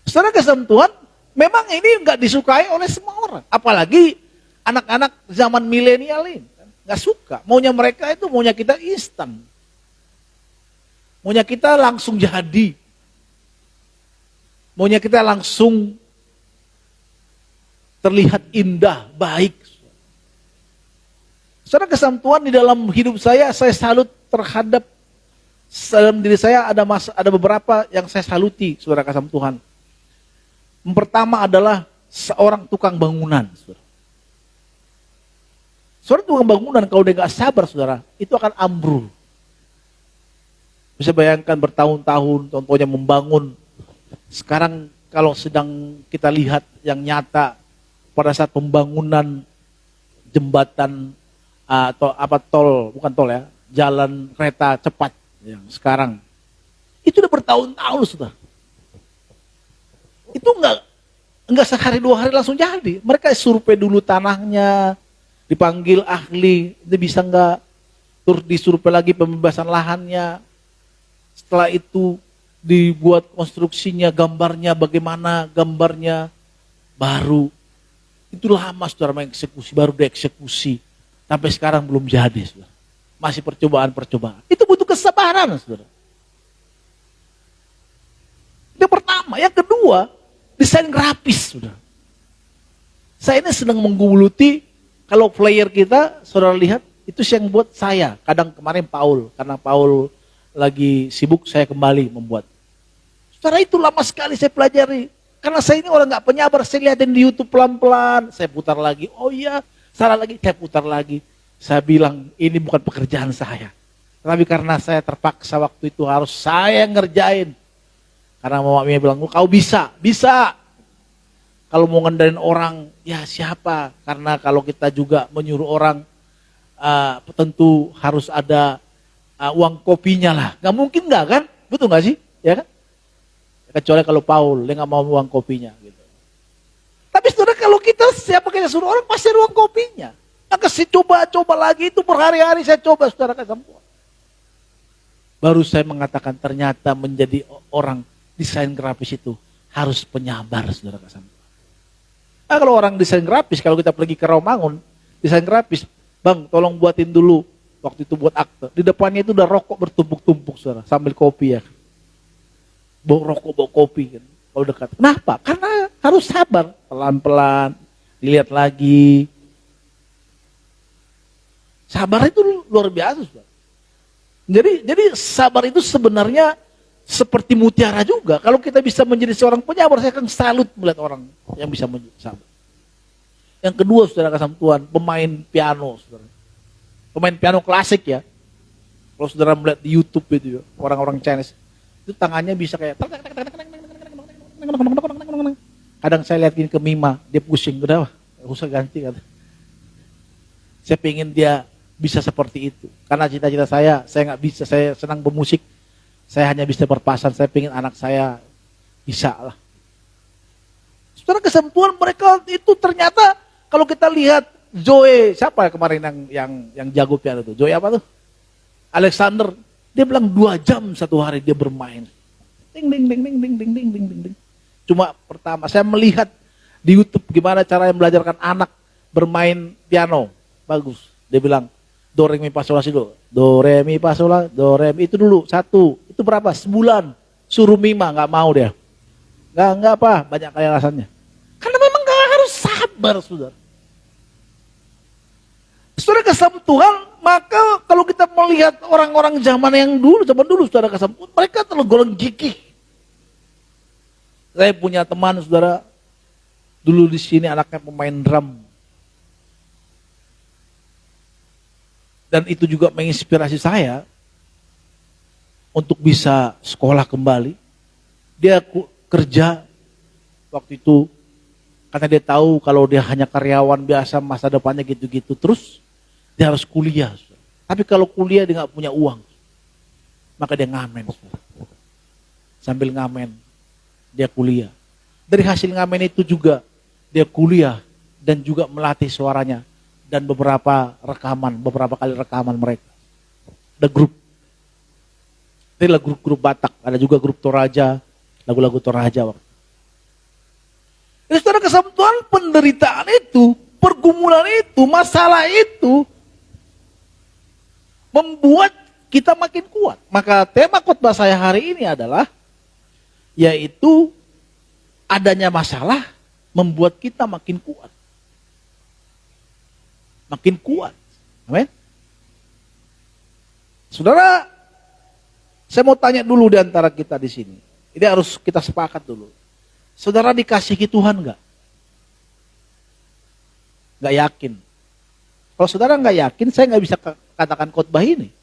Secara kesan Tuhan, memang ini nggak disukai oleh semua orang. Apalagi anak-anak zaman milenial ini. Nggak suka. Maunya mereka itu, maunya kita instan. Maunya kita langsung jadi. Maunya kita langsung terlihat indah, baik. Secara kesan Tuhan di dalam hidup saya salut terhadap dalam diri saya ada beberapa yang saya saluti, saudara kasih Tuhan. Yang pertama adalah seorang tukang bangunan, saudara. Seorang tukang bangunan kalau dia nggak sabar, saudara, itu akan ambrul. Bisa bayangkan bertahun-tahun, contohnya membangun. Sekarang kalau sedang kita lihat yang nyata pada saat pembangunan jembatan atau bukan tol ya, jalan kereta cepat yang sekarang itu udah bertahun-tahun, sudah. Itu enggak sehari dua hari langsung jadi. Mereka survei dulu tanahnya, dipanggil ahli, itu bisa enggak, terus disurvei lagi pembebasan lahannya. Setelah itu dibuat konstruksinya, gambarnya bagaimana, gambarnya baru. Itu lama, saudara, mengeksekusi, baru dieksekusi. Sampai sekarang belum jadi, saudara. Masih percobaan-percobaan. Itu butuh kesabaran, saudara. Yang pertama. Yang kedua, desain grafis, saudara. Saya ini sedang mengguluti, kalau flyer kita, saudara lihat, itu yang buat saya. Kadang kemarin Paul, karena Paul lagi sibuk, saya kembali membuat. Saudara, itu lama sekali saya pelajari. Karena saya ini orang gak penyabar, saya lihatin di YouTube pelan-pelan, saya putar lagi, oh iya, salah lagi, saya putar lagi. Saya bilang, ini bukan pekerjaan saya. Tapi karena saya terpaksa waktu itu harus saya ngerjain. Karena mamanya bilang, kau bisa. Kalau mau ngendarin orang, ya siapa? Karena kalau kita juga menyuruh orang, tentu harus ada uang kopinya lah. Gak mungkin gak kan? Betul gak sih? Ya kan? Kecuali kalau Paul, dia gak mau uang kopinya. Gitu. Tapi saudara, kalau siapa kita suruh orang, pasti ada uang kopinya. Yang kasih coba lagi, itu berhari-hari saya coba, saudara kasih. Baru saya mengatakan ternyata menjadi orang desain grafis itu harus penyabar, saudara kasih. Nah, kalau orang desain grafis, kalau kita pergi ke Rawamangun, desain grafis, bang tolong buatin dulu, waktu itu buat akte. Di depannya itu udah rokok bertumpuk-tumpuk, saudara, sambil kopi ya. Bawa rokok, bawa kopi kan, kalau dekat. Kenapa? Karena harus sabar, pelan-pelan, dilihat lagi. Sabar itu luar biasa, saudara. Jadi sabar itu sebenarnya seperti mutiara juga. Kalau kita bisa menjadi seorang penyabar, saya akan salut melihat orang yang bisa menjadi sabar. Yang kedua, saudara kasih Tuhan, pemain piano, saudara. Pemain piano klasik ya. Kalau saudara melihat di YouTube itu ya, orang-orang Chinese, itu tangannya bisa kayak kadang saya lihat gini ke Mima, dia pusing, udah usah ganti kata. Saya pengen dia bisa seperti itu. Karena cita-cita saya nggak bisa, saya senang bermusik, saya hanya bisa berpasan, saya pengen anak saya bisa lah. Saudara kesentuhan mereka itu ternyata kalau kita lihat Joe, siapa kemarin yang jago piano tuh? Joe apa tuh? Alexander. Dia bilang 2 jam satu hari dia bermain. Ding ding ding ding ding ding ding ding ding. Cuma pertama saya melihat di YouTube gimana cara yang belajarkan anak bermain piano. Bagus. Dia bilang do re mi fa sol la si do. Do re mi fa sol la, do re mi itu dulu 1. Itu berapa? Sebulan. Suruh Mima nggak mau dia. Nggak apa, banyak kali alasannya. Karena memang nggak harus sabar, saudara. Saudara kasih Tuhan, maka kalau kita melihat orang-orang zaman dulu, saudara kasih Tuhan, mereka tergolong gigih. Saya punya teman, saudara, dulu di sini anaknya pemain drum. Dan itu juga menginspirasi saya untuk bisa sekolah kembali. Dia kerja waktu itu karena dia tahu kalau dia hanya karyawan biasa masa depannya gitu-gitu terus dia harus kuliah. Tapi kalau kuliah dia nggak punya uang, maka dia ngamen. Sambil ngamen dia kuliah. Dari hasil ngamen itu juga dia kuliah dan juga melatih suaranya dan beberapa kali rekaman mereka. Ada grup. Ini lagu grup Batak, ada juga grup Toraja, lagu-lagu Toraja. Jadi saudara kasih Tuhan, penderitaan itu, pergumulan itu, masalah itu membuat kita makin kuat. Maka tema khotbah saya hari ini adalah yaitu adanya masalah membuat kita makin kuat. Makin kuat. Amin. Saudara, saya mau tanya dulu di antara kita di sini. Ini harus kita sepakat dulu. Saudara dikasihi Tuhan enggak? Enggak yakin. Kalau saudara enggak yakin, saya enggak bisa katakan khotbah ini.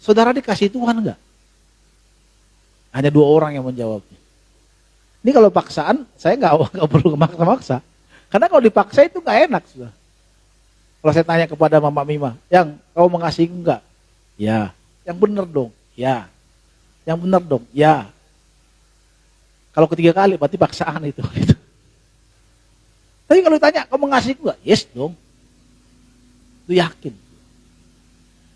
Saudara dikasihi Tuhan enggak? Hanya 2 orang yang menjawabnya. Ini kalau paksaan, saya enggak perlu maksa-maksa. Karena kalau dipaksa itu enggak enak, saudara. Kalau saya tanya kepada Mama Mima, yang kau mengasihi enggak? Ya. Yang benar dong. Ya. Yang benar dong. Ya. Kalau 3 kali berarti paksaan itu. Tapi kalau ditanya, kau mengasihi enggak? Yes dong. Itu yakin.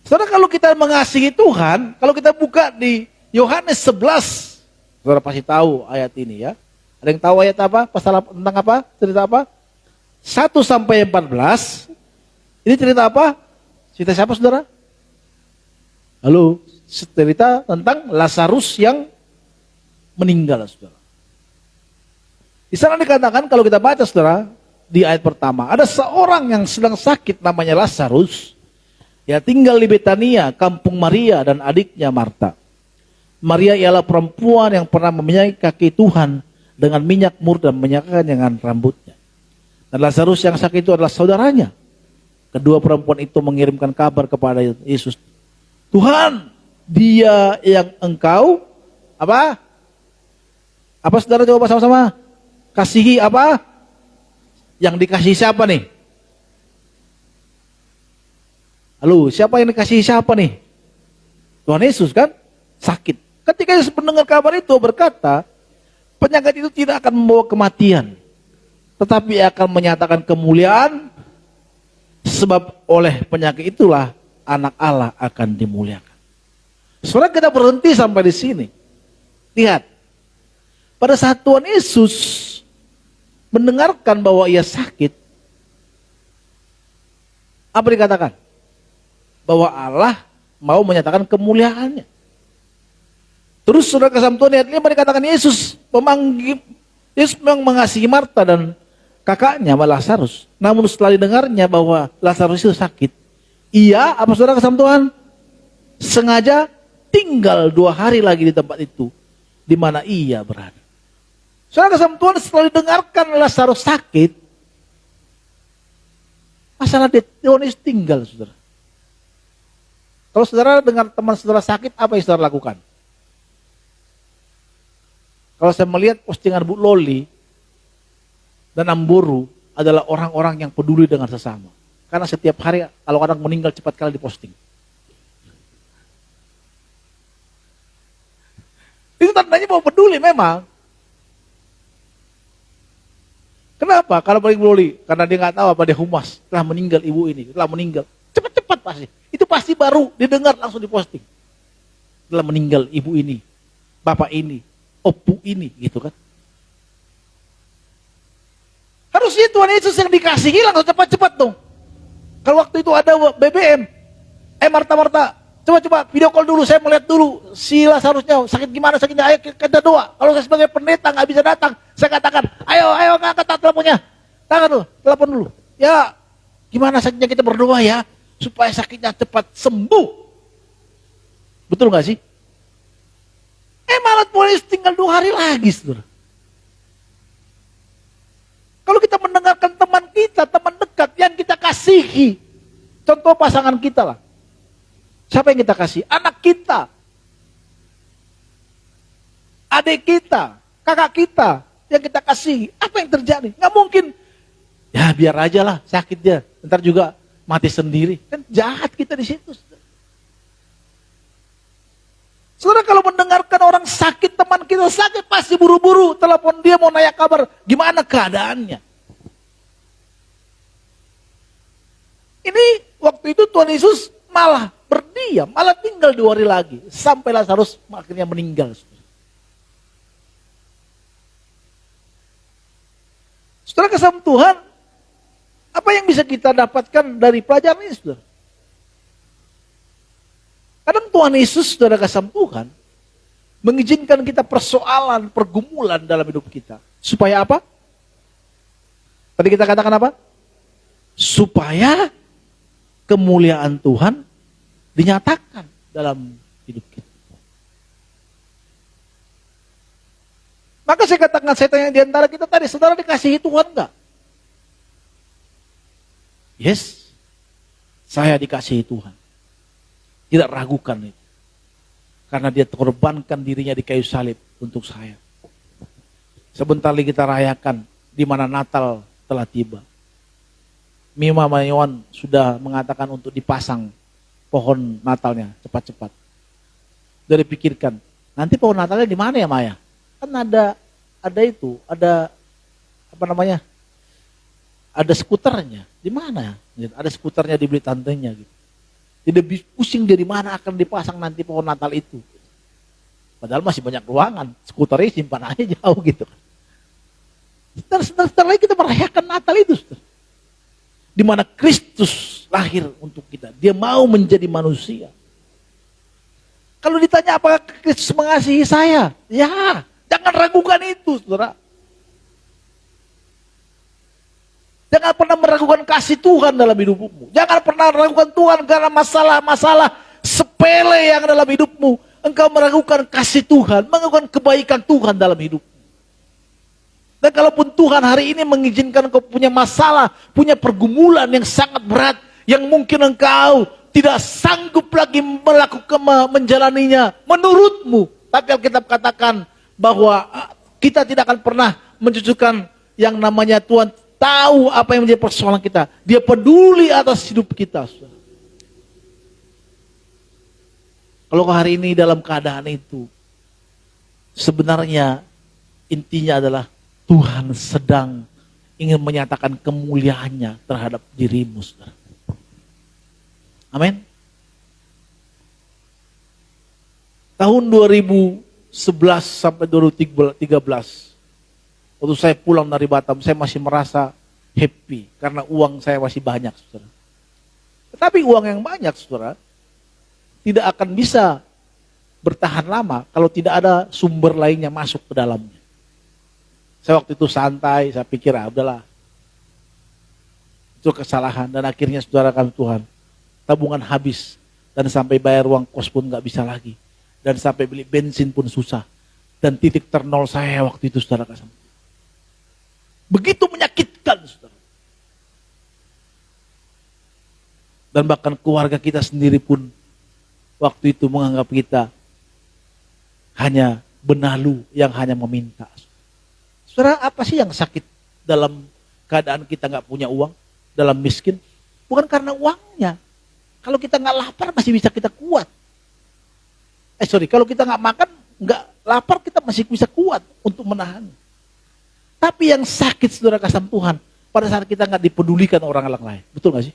Saudara, kalau kita mengasihi Tuhan, kalau kita buka di Yohanes 11, saudara pasti tahu ayat ini ya. Ada yang tahu ayat apa? Pasal tentang apa? Cerita apa? 1 sampai 14. Ini cerita apa? Cerita siapa, saudara? Halo, cerita tentang Lazarus yang meninggal, saudara. Di sana dikatakan kalau kita baca, saudara, di ayat pertama, ada seorang yang sedang sakit namanya Lazarus. Ya, tinggal di Betania, kampung Maria dan adiknya Marta. Maria ialah perempuan yang pernah meminyahi kaki Tuhan dengan minyak mur dan menyakakan dengan rambutnya. Dan Lazarus yang sakit itu adalah saudaranya. Kedua perempuan itu mengirimkan kabar kepada Yesus. Tuhan, dia yang engkau apa? Apa saudara coba sama-sama? Kasihi apa? Yang dikasihi siapa nih? Halo, siapa yang dikasihi siapa nih? Tuhan Yesus kan? Sakit. Ketika Yesus mendengar kabar itu berkata, penyakit itu tidak akan membawa kematian, tetapi akan menyatakan kemuliaan, sebab oleh penyakit itulah anak Allah akan dimuliakan. Saudara, kita berhenti sampai di sini. Lihat, pada saat Tuhan Yesus mendengarkan bahwa ia sakit, apa dikatakan? Bahwa Allah mau menyatakan kemuliaannya. Terus saudara kasih Tuhan ayat 5 dikatakan Yesus memang mengasihi Marta dan kakaknya Lazarus. Namun setelah didengarnya bahwa Lazarus itu sakit, ia, apa saudara kasih Tuhan? Sengaja tinggal 2 hari lagi di tempat itu, di mana ia berada. Saudara kasih Tuhan, setelah didengarkan Lazarus sakit, masalah Tuhan Yesus tinggal, saudara. Kalau saudara dengar teman saudara sakit, apa yang saudara lakukan? Kalau saya melihat postingan Bu Loli dan Amburu adalah orang-orang yang peduli dengan sesama. Karena setiap hari kalau orang meninggal cepat kali diposting. Itu tandanya bahwa peduli memang. Kenapa? Kalau paling Bu Loli, karena dia nggak tahu apa dia humas, telah meninggal ibu ini, telah meninggal. Cepat-cepat pasti. Itu pasti baru didengar langsung diposting. Telah meninggal ibu ini, bapak ini, opu ini, gitu kan. Harusnya Tuhan Yesus yang dikasihi langsung cepat-cepat dong. Kalau waktu itu ada BBM, Marta, coba video call dulu, saya melihat dulu si Lazarusnya sakit gimana sakitnya, ayo kita doa. Kalau saya sebagai pendeta nggak bisa datang, saya katakan, ayo ngangkat teleponnya, telepon dulu. Ya, Gimana saja kita berdoa ya, supaya sakitnya cepat sembuh. Betul gak sih? Malah Tuhan Yesus tinggal 2 hari lagi, saudara. Kalau kita mendengarkan teman kita, teman dekat yang kita kasihi, contoh pasangan kita lah. Siapa yang kita kasih? Anak kita, adik kita, kakak kita yang kita kasih. Apa yang terjadi? Nggak mungkin. Ya biar aja lah sakit dia, ntar juga mati sendiri. Kan jahat kita di situ. Saudara, kalau mendengarkan orang sakit, teman kita sakit, pasti buru-buru telepon dia mau nanya kabar, gimana keadaannya. Ini waktu itu Tuhan Yesus malah berdiam, malah tinggal 2 hari lagi, sampai Lazarus akhirnya meninggal. Saudara, kasih Tuhan, apa yang bisa kita dapatkan dari pelajaran ini, saudara? Kadang Tuhan Yesus, saudara, kasih Tuhan, mengizinkan kita persoalan, pergumulan dalam hidup kita. Supaya apa? Tadi kita katakan apa? Supaya kemuliaan Tuhan dinyatakan dalam hidup kita. Maka saya katakan, saya tanya di antara kita tadi, saudara dikasihi Tuhan enggak? Yes, saya dikasihi Tuhan. Tidak ragukan itu. Karena dia korbankan dirinya di kayu salib untuk saya. Sebentar lagi kita rayakan di mana Natal telah tiba. Mima Mayon sudah mengatakan untuk dipasang pohon Natalnya cepat-cepat. Sudah dipikirkan, nanti pohon Natalnya di mana ya Maya? Kan ada apa namanya? Ada skuternya. Di mana? Ada skuternya dibeli tantenya gitu. Tidak pusing dari mana akan dipasang nanti pohon Natal itu. Padahal masih banyak ruangan. Skuternya simpan aja jauh gitu. Sebentar lagi kita merayakan Natal itu. Di mana Kristus lahir untuk kita. Dia mau menjadi manusia. Kalau ditanya apakah Kristus mengasihi saya? Ya, jangan ragukan itu, saudara. Jangan pernah meragukan kasih Tuhan dalam hidupmu. Jangan pernah meragukan Tuhan karena masalah-masalah sepele yang dalam hidupmu. Engkau meragukan kasih Tuhan, meragukan kebaikan Tuhan dalam hidupmu. Dan kalaupun Tuhan hari ini mengizinkan engkau punya masalah, punya pergumulan yang sangat berat, yang mungkin engkau tidak sanggup lagi melakukan menjalaninya menurutmu. Tapi Alkitab katakan bahwa kita tidak akan pernah mencucukkan yang namanya Tuhan tahu apa yang menjadi persoalan kita. Dia peduli atas hidup kita. Kalau hari ini dalam keadaan itu, sebenarnya intinya adalah Tuhan sedang ingin menyatakan kemuliaannya terhadap dirimu, saudara. Amin. Tahun 2011 sampai 2013, waktu saya pulang dari Batam, saya masih merasa happy karena uang saya masih banyak, saudara. Tetapi uang yang banyak, saudara, tidak akan bisa bertahan lama kalau tidak ada sumber lainnya masuk ke dalamnya. Saya waktu itu santai, saya pikir udahlah, itu kesalahan. Dan akhirnya saudara kami Tuhan, tabungan habis dan sampai bayar uang kos pun nggak bisa lagi, dan sampai beli bensin pun susah. Dan titik ternol saya waktu itu, saudara kasih. Begitu menyakitkan, saudara. Dan bahkan keluarga kita sendiri pun waktu itu menganggap kita hanya benalu yang hanya meminta. Saudara, apa sih yang sakit dalam keadaan kita nggak punya uang, dalam miskin? Bukan karena uangnya. Kalau kita nggak lapar masih bisa kita kuat. Kalau kita nggak makan, nggak lapar, kita masih bisa kuat untuk menahan. Tapi yang sakit, saudara kasih Tuhan, pada saat kita nggak dipedulikan orang lain. Betul nggak sih?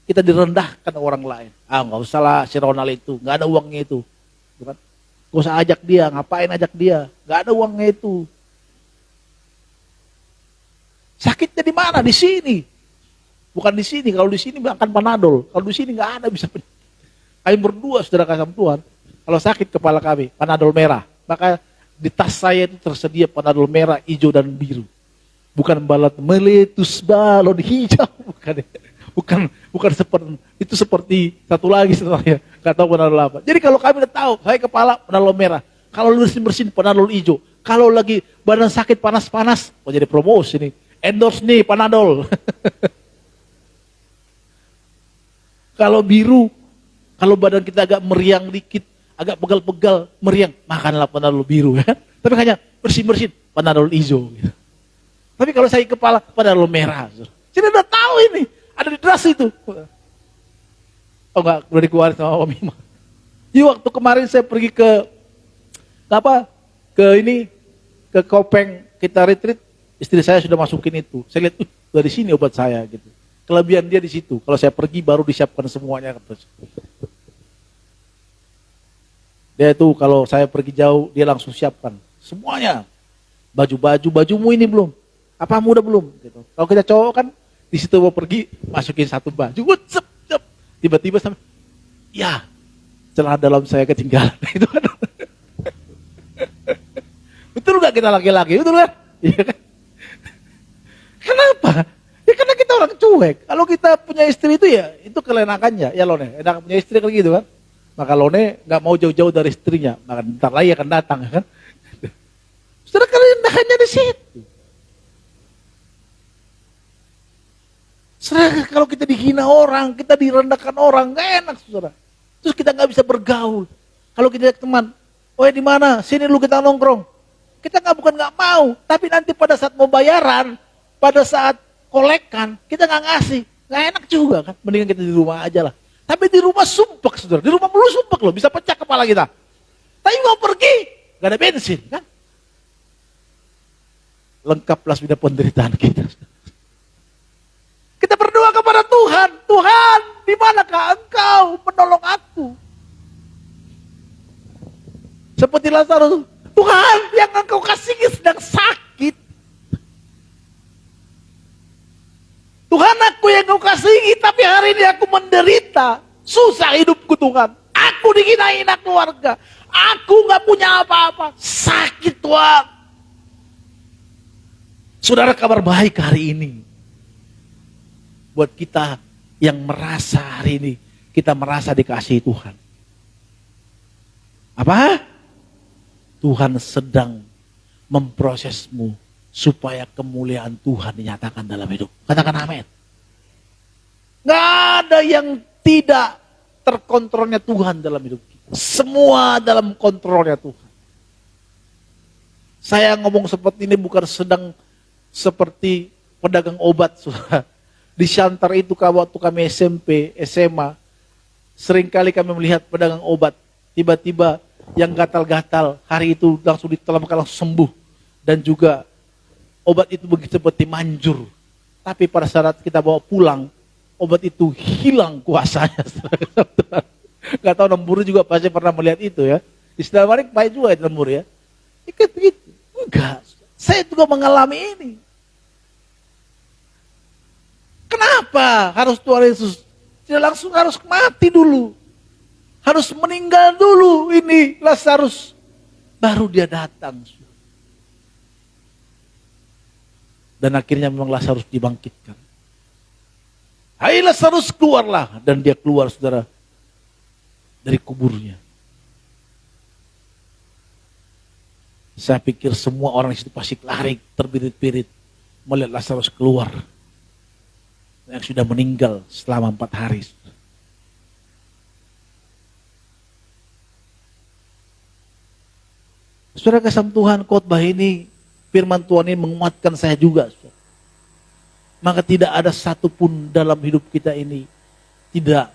Kita direndahkan orang lain. Nggak usah lah si Ronald itu, nggak ada uangnya itu. Bukan? Nggak usah ajak dia, ngapain ajak dia? Nggak ada uangnya itu. Sakitnya di mana? Di sini. Bukan di sini. Kalau di sini akan Panadol. Kalau di sini nggak ada bisa. Kami berdua, saudara kasih Tuhan. Kalau sakit kepala kami, Panadol merah. Maka di tas saya itu tersedia Panadol merah, hijau dan biru. Bukan balon meletus balon hijau. Bukan. bukan seperti itu, seperti satu lagi sebenarnya. Gak tahu penadol apa. Jadi kalau kami udah tahu, saya kepala penadol merah. Kalau bersin-bersin penadol hijau. Kalau lagi badan sakit panas-panas, jadi promosi nih. Endorse nih panadol. Kalau biru, kalau badan kita agak meriang dikit, agak pegal-pegal, meriang, makanlah panadol biru ya. Tapi hanya bersin-bersin panadol hijau. Gitu. Tapi kalau saya kepala panadol merah. Jadi udah tahu ini, ada di das itu. Oh enggak, udah dikeluarin sama Om Ima. Jadi waktu kemarin saya pergi ke Kopeng, kita retreat, istri saya sudah masukin itu. Saya lihat, dari sini obat saya gitu. Kelebihan dia di situ. Kalau saya pergi baru disiapkan semuanya. Dia itu kalau saya pergi jauh, dia langsung siapkan semuanya. Bajumu ini belum? Apamu udah belum? Gitu. Kalau kita cowok kan, di situ mau pergi, masukin satu baju, cep. Tiba-tiba sampai, ya, celana dalam saya ketinggalan. Itu kan. Betul gak kita laki-laki? Betul kan? Iya kan? Kenapa? Ya karena kita orang cuek. Kalau kita punya istri itu ya, itu kelenakannya. Ya Lone, enak punya istri kan gitu kan. Maka Lone gak mau jauh-jauh dari istrinya. Maka ntar lagi akan datang kan. Saudara, kelenakannya di situ. Saudara, kalau kita dihina orang, kita direndahkan orang, gak enak saudara. Terus kita gak bisa bergaul. Kalau kita teman, oh ya di mana? Sini lu kita nongkrong. Kita bukan nggak mau, tapi nanti pada saat mau bayaran, pada saat kolekan, kita nggak ngasih, nggak enak juga kan. Mendingan kita di rumah aja lah. Tapi di rumah sumpek saudara, di rumah mulu sumpek loh, bisa pecah kepala kita. Tapi mau pergi, nggak ada bensin kan. Lengkaplah sudah penderitaan kita. Kita berdoa kepada Tuhan, Tuhan, di manakah Engkau menolong aku? Seperti Lazarus. Tuhan, yang Engkau kasihi sedang sakit. Tuhan, aku yang Engkau kasihi, tapi hari ini aku menderita. Susah hidupku Tuhan. Aku dihina-hina keluarga. Aku gak punya apa-apa. Sakit Tuhan. Saudara, kabar baik hari ini. Buat kita yang merasa hari ini, kita merasa dikasihi Tuhan. Apa? Tuhan sedang memprosesmu supaya kemuliaan Tuhan dinyatakan dalam hidup. Katakan amin. Gak ada yang tidak terkontrolnya Tuhan dalam hidup kita. Semua dalam kontrolnya Tuhan. Saya ngomong seperti ini bukan sedang seperti pedagang obat. Di Shantar itu waktu kami SMP, SMA, seringkali kami melihat pedagang obat. Tiba-tiba yang gatal-gatal hari itu langsung ditelamkan, langsung sembuh. Dan juga obat itu begitu seperti manjur. Tapi pada saat kita bawa pulang, obat itu hilang kuasanya. Gak tahu Lembur juga pasti pernah melihat itu ya. Istilah Marik baik juga itu Lembur ya. Ikut begitu. Enggak. Saya juga mengalami ini. Kenapa harus Tuhan Yesus? Tidak langsung harus mati dulu. Harus meninggal dulu ini Lazarus. Baru dia datang. Dan akhirnya memang Lazarus dibangkitkan. Hai Lazarus, keluarlah. Dan dia keluar saudara. Dari kuburnya. Saya pikir semua orang di situ pasti lari terbirit-birit. Melihat Lazarus keluar. Yang sudah meninggal selama 4 hari. Saudara, kasih Tuhan, khotbah ini, firman Tuhan ini menguatkan saya juga. Saudara. Maka tidak ada satupun dalam hidup kita ini tidak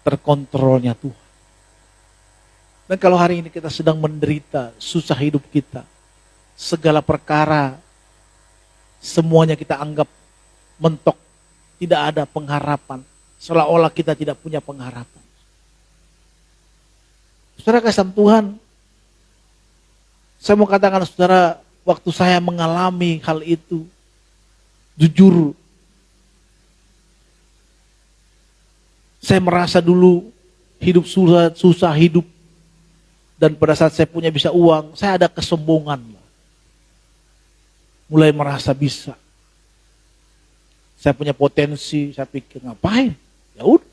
terkontrolnya Tuhan. Dan kalau hari ini kita sedang menderita, susah hidup kita, segala perkara, semuanya kita anggap mentok, tidak ada pengharapan, seolah-olah kita tidak punya pengharapan. Saudara, kasih Tuhan, saya mau katakan saudara, waktu saya mengalami hal itu, jujur, saya merasa dulu hidup susah hidup. Dan pada saat saya punya bisa uang, saya ada kesombongan. Mulai merasa bisa. Saya punya potensi, saya pikir ngapain? Ya udah.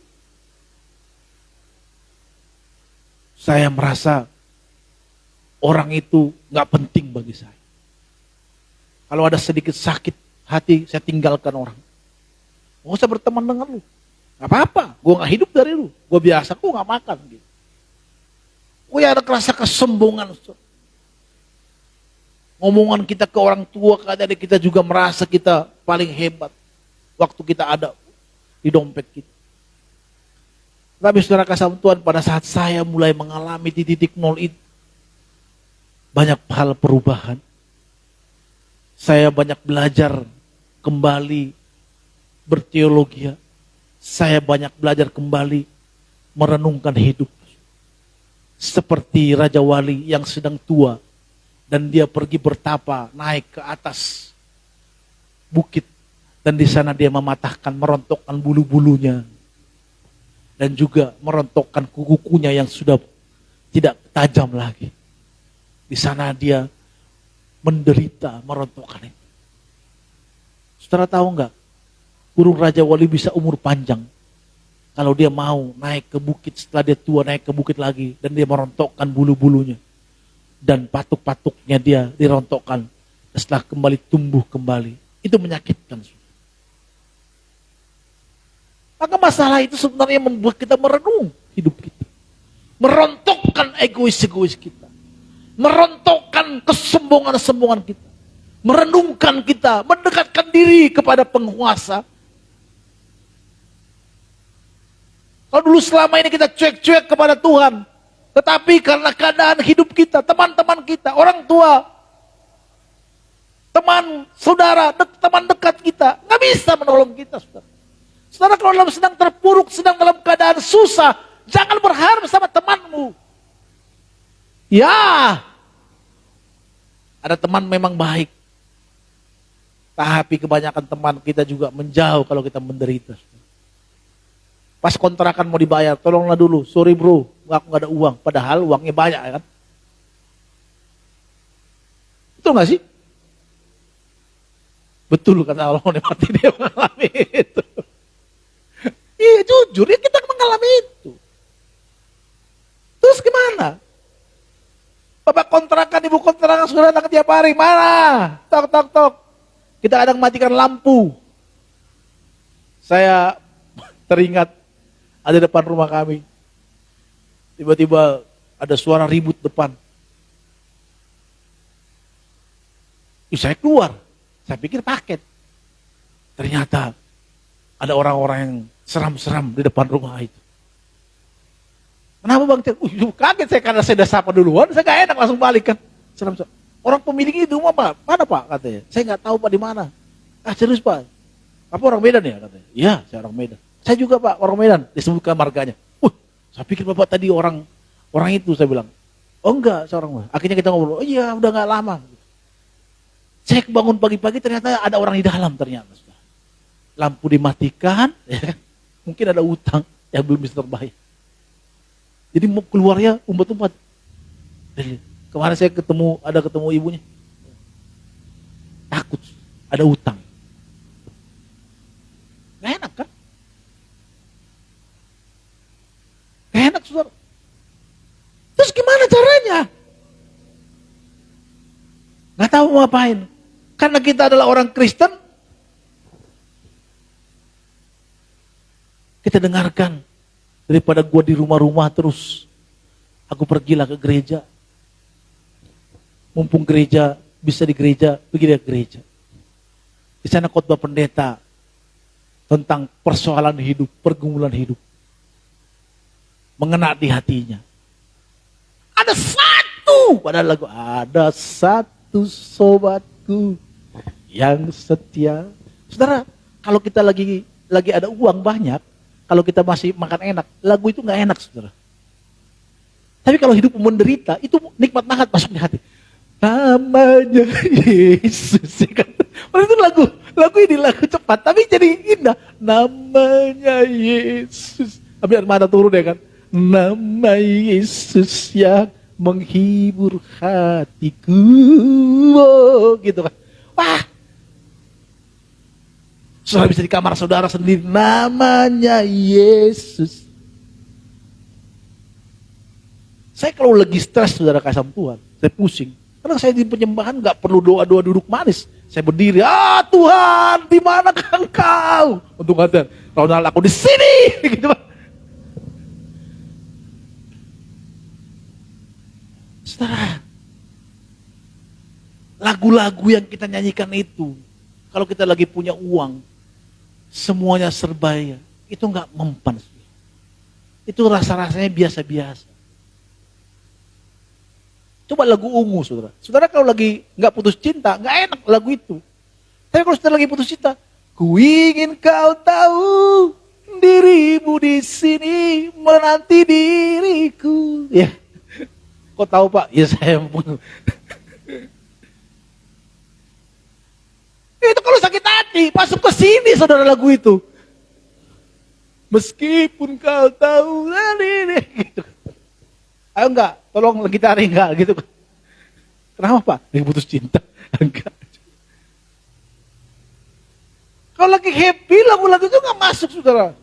Saya merasa orang itu nggak penting bagi saya. Kalau ada sedikit sakit hati, saya tinggalkan orang. Nggak usah berteman dengan lu. Gak apa-apa, gue gak hidup dari lu. Gue biasa, gue gak makan. Gitu. Gue ada rasa kesombongan. Ngomongan kita ke orang tua, ke adik kita juga merasa kita paling hebat. Waktu kita ada di dompet kita. Tapi saudara kasih Tuhan, pada saat saya mulai mengalami di titik nol itu, banyak hal perubahan. Saya banyak belajar kembali berteologi. Saya banyak belajar kembali merenungkan hidup. Seperti Raja Wali yang sedang tua dan dia pergi bertapa naik ke atas bukit dan di sana dia mematahkan, merontokkan bulu-bulunya dan juga merontokkan kukunya yang sudah tidak tajam lagi. Di sana dia menderita, merontokkan itu. Saudara tahu enggak? Burung Raja Wali bisa umur panjang. Kalau dia mau naik ke bukit, setelah dia tua naik ke bukit lagi. Dan dia merontokkan bulu-bulunya. Dan patuk-patuknya dia dirontokkan. Setelah kembali tumbuh kembali. Itu menyakitkan. Maka masalah itu sebenarnya membuat kita merenung hidup kita. Merontokkan egois-egois kita. Merontokkan kesombongan-kesombongan kita. Merenungkan kita, mendekatkan diri kepada penguasa. Kalau dulu selama ini kita cuek-cuek kepada Tuhan. Tetapi karena keadaan hidup kita, teman-teman kita, orang tua, teman, saudara, teman dekat kita, nggak bisa menolong kita. Saudara, saudara kalau sedang terpuruk, sedang dalam keadaan susah, jangan berharap sama temanmu. Ya, ada teman memang baik. Tapi kebanyakan teman kita juga menjauh kalau kita menderita. Pas kontrakan mau dibayar, tolonglah dulu. Sorry bro, aku gak ada uang. Padahal uangnya banyak ya kan. Betul gak sih? Betul kata Allah, mati dia mengalami itu. Iya jujur, ya kita mengalami itu. Terus gimana? Bapak kontrakan, ibu kontrakan, sudah datang tiap hari. Mana? Tok, tok, tok. Kita kadang matikan lampu. Saya teringat ada depan rumah kami. Tiba-tiba ada suara ribut depan. Saya keluar. Saya pikir paket. Ternyata ada orang-orang yang seram-seram di depan rumah itu. Kenapa bang? Kaget saya karena saya udah sapa duluan. Saya gak enak langsung balik kan. Seram-seram. Orang pemilik itu rumah pak, mana pak katanya? Saya nggak tahu pak di mana. Ah serius pak? Apa orang Medan ya katanya? Iya, saya orang Medan. Saya juga pak orang Medan. Disebutkan marganya. Saya pikir bapak tadi orang itu saya bilang. Oh enggak, saya orang Medan. Akhirnya kita ngobrol. Oh iya, udah nggak lama. Saya bangun pagi-pagi ternyata ada orang di dalam ternyata. Lampu dimatikan, ya. Mungkin ada utang yang belum bisa terbayar. Jadi mau keluarnya umpat-umpat. Kemarin saya ketemu ibunya. Takut, ada utang. Gak enak kan? Gak enak saudara. Terus gimana caranya? Gak tahu mau ngapain. Karena kita adalah orang Kristen. Kita dengarkan. Daripada gua di rumah-rumah terus. Aku pergilah ke gereja. Mumpung gereja, bisa di gereja, pergi ke gereja. Di sana khotbah pendeta tentang persoalan hidup, pergumulan hidup. Mengena di hatinya. Ada satu, padahal lagu, ada satu sobatku yang setia. Saudara, kalau kita lagi ada uang banyak, kalau kita masih makan enak, lagu itu nggak enak, saudara. Tapi kalau hidup menderita, itu nikmat banget masuk di hati. Namanya Yesus, ya kan? Itu lagu cepat, tapi jadi indah. Namanya Yesus. Ambil mana turun ya kan? Nama Yesus yang menghibur hatiku, gitu kan? Wah, Saudara bisa di kamar saudara sendiri, namanya Yesus. Saya kalau lagi stres, saudara, kasih Tuhan, saya pusing. Karena saya di penyembahan gak perlu doa-doa duduk manis. Saya berdiri, Tuhan, di mana Engkau? Untuk ngatain, Ronald, aku di sini, gitu. Saudara, lagu-lagu yang kita nyanyikan itu, kalau kita lagi punya uang, semuanya serbaya, itu nggak mempan. Itu rasa-rasanya biasa-biasa. Coba lagu ungu, saudara. Saudara kalau lagi nggak putus cinta, nggak enak lagu itu. Tapi kalau saudara lagi putus cinta, ku ingin kau tahu dirimu di sini menanti diriku. Ya, kok tahu Pak? Ya saya pun. Itu kalau sakit hati, masuk ke sini saudara lagu itu. Meskipun kau tahu, gitu. Ayo enggak, tolong gitar enggak, gitu. Kenapa Pak? Lagi putus cinta, enggak. Kalau lagi happy, lagu-lagu itu enggak masuk, saudara.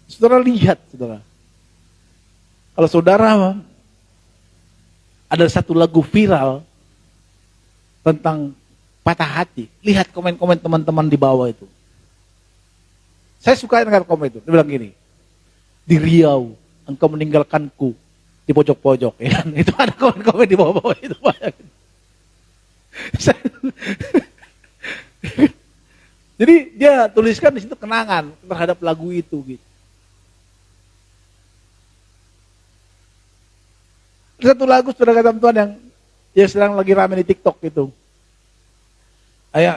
Saudara lihat, saudara. Kalau saudara ada satu lagu viral tentang patah hati, lihat komen-komen teman-teman di bawah itu. Saya suka dengan komen itu. Dia bilang gini, di Riau engkau meninggalkanku di pojok-pojok. Ya, itu ada komen-komen di bawah-bawah itu banyak. Jadi dia tuliskan di situ kenangan terhadap lagu itu gitu. Ada satu lagu saudara kata Tuhan yang sedang lagi rame di TikTok itu.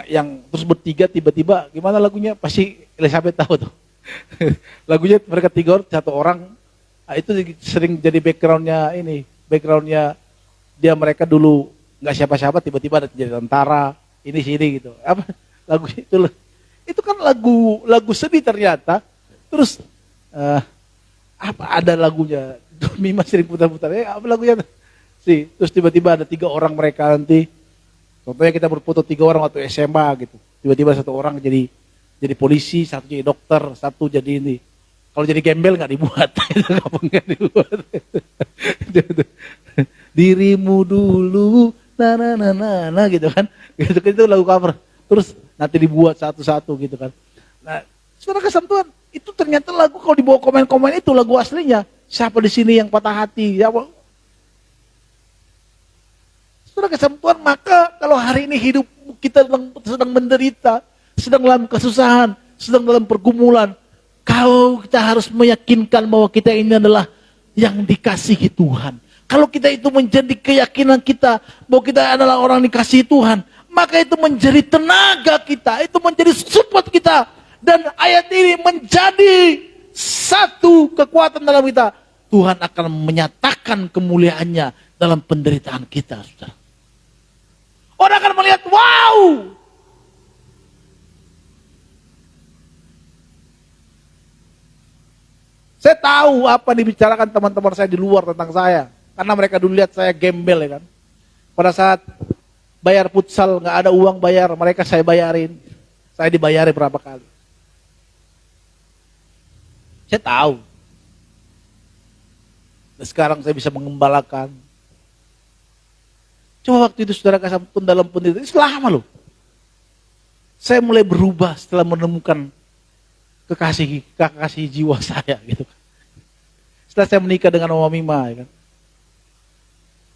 Yang terus bertiga tiba-tiba gimana lagunya? Pasti Elizabeth tahu tuh. Lagunya mereka tiga orang, satu orang. Nah, itu sering jadi backgroundnya dia mereka dulu nggak siapa-siapa, tiba-tiba ada jadi tentara ini sini gitu. Apa lagu itu? Itu kan lagu sedih ternyata. Terus apa ada lagunya? Mima sering putar-putar. Apa lagunya? Terus tiba-tiba ada tiga orang mereka nanti. Contohnya kita berfoto 3 orang waktu SMA gitu. Tiba-tiba satu orang jadi polisi, satu jadi dokter, satu jadi ini. Kalau jadi gembel nggak dibuat. Nggak dibuat. Dirimu dulu, na gitu kan. Gitu itu lagu cover. Terus nanti dibuat satu-satu gitu kan. Nah, saudara kasih Tuhan, itu ternyata lagu kalau dibawa komen-komen itu lagu aslinya. Siapa di sini yang patah hati? Siapa? Saudara kasih Tuhan, maka kalau hari ini hidup kita sedang menderita, sedang dalam kesusahan, sedang dalam pergumulan, kita harus meyakinkan bahwa kita ini adalah yang dikasihi Tuhan. Kalau kita itu menjadi keyakinan kita bahwa kita adalah orang dikasihi Tuhan, maka itu menjadi tenaga kita, itu menjadi support kita. Dan ayat ini menjadi satu kekuatan dalam kita. Tuhan akan menyatakan kemuliaannya dalam penderitaan kita, saudara. Orang akan melihat, wow! Saya tahu apa dibicarakan teman-teman saya di luar tentang saya. Karena mereka dulu lihat saya gembel ya kan. Pada saat bayar futsal, nggak ada uang bayar, mereka saya bayarin. Saya dibayari berapa kali. Saya tahu. Dan sekarang saya bisa mengembalakan. Coba waktu itu saudara kasih Tuhan dalam penderitaan, itu lama loh. Saya mulai berubah setelah menemukan kekasih jiwa saya gitu. Setelah saya menikah dengan Mama Mima ya kan.